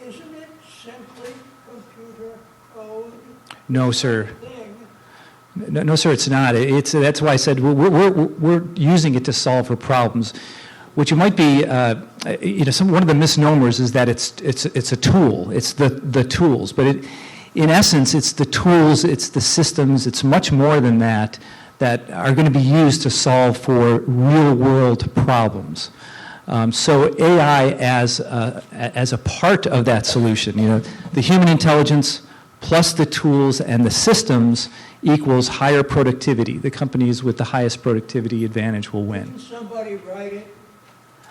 isn't it simply computer code? No, sir. No, sir, it's not. That's why I said we're using it to solve for problems, which it might be. One of the misnomers is that it's a tool. It's the tools, but in essence, it's the tools. It's the systems. It's much more than that are going to be used to solve for real world problems. So AI as a part of that solution, the human intelligence plus the tools and the systems equals higher productivity. The companies with the highest productivity advantage will win. Can somebody write it?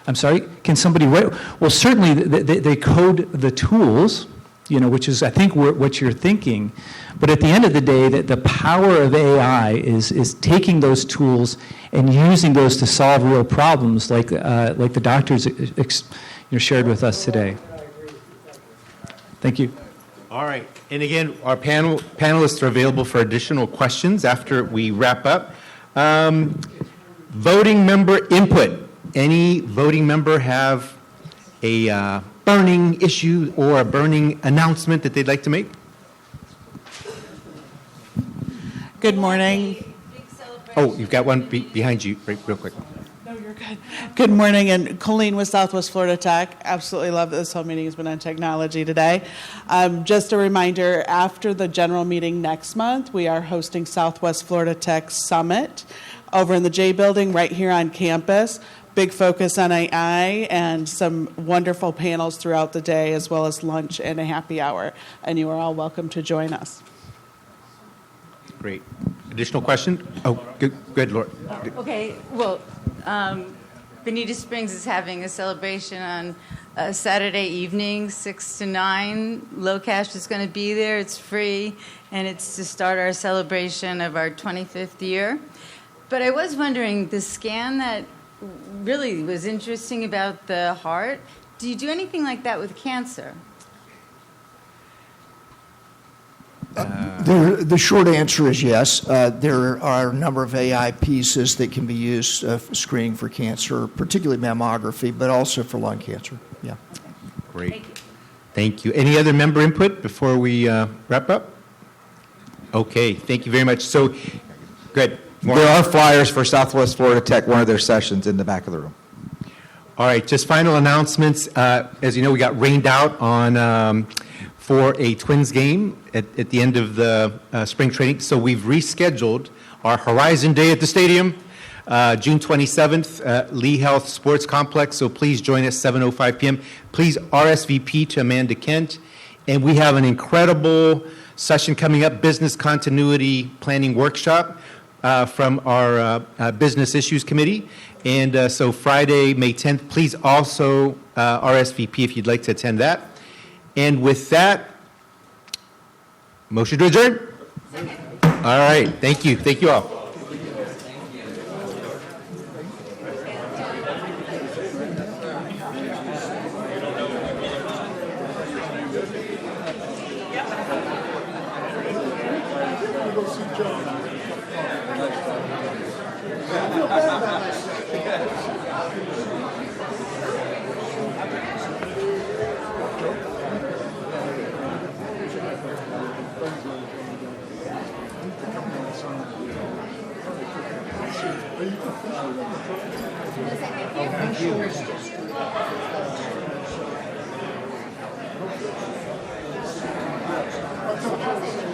I'm sorry? Can somebody write? Well, certainly they code the tools, which is, I think, what you're thinking. But at the end of the day, the power of AI is taking those tools and using those to solve real problems like the doctors shared with us today. Thank you. All right. And again, our panelists are available for additional questions after we wrap up. Voting member input. Any voting member have a burning issue or a burning announcement that they'd like to make? Good morning. Oh, you've got one behind you, real quick. No, you're good. Good morning, and Colleen with Southwest Florida Tech. Absolutely love that this whole meeting has been on technology today. Just a reminder, after the general meeting next month, we are hosting Southwest Florida Tech Summit over in the J Building right here on campus. Big focus on AI and some wonderful panels throughout the day, as well as lunch and a happy hour. And you are all welcome to join us. Great. Additional question? Oh, good, Laura. Okay, well, Bonita Springs is having a celebration on Saturday evening, 6 to 9. Low Cash is going to be there. It's free, and it's to start our celebration of our 25th year. But I was wondering, the scan that really was interesting about the heart, do you do anything like that with cancer? The short answer is yes. There are a number of AI pieces that can be used for screening for cancer, particularly mammography, but also for lung cancer. Yeah. Great. Thank you. Any other member input before we wrap up? Okay, thank you very much. So, good. There are flyers for Southwest Florida Tech, one of their sessions in the back of the room. All right, just final announcements. As you know, we got rained out on for a Twins game at the end of the spring training. So we've rescheduled our Horizon Day at the stadium, June 27th, Lee Health Sports Complex. So please join us, 7:05 p.m. Please RSVP to Amanda Kent. And we have an incredible session coming up, Business Continuity Planning Workshop from our Business Issues Committee. And so Friday, May 10th, please also RSVP if you'd like to attend that. And with that, motion to adjourn? All right, thank you. Thank you all. Thank you.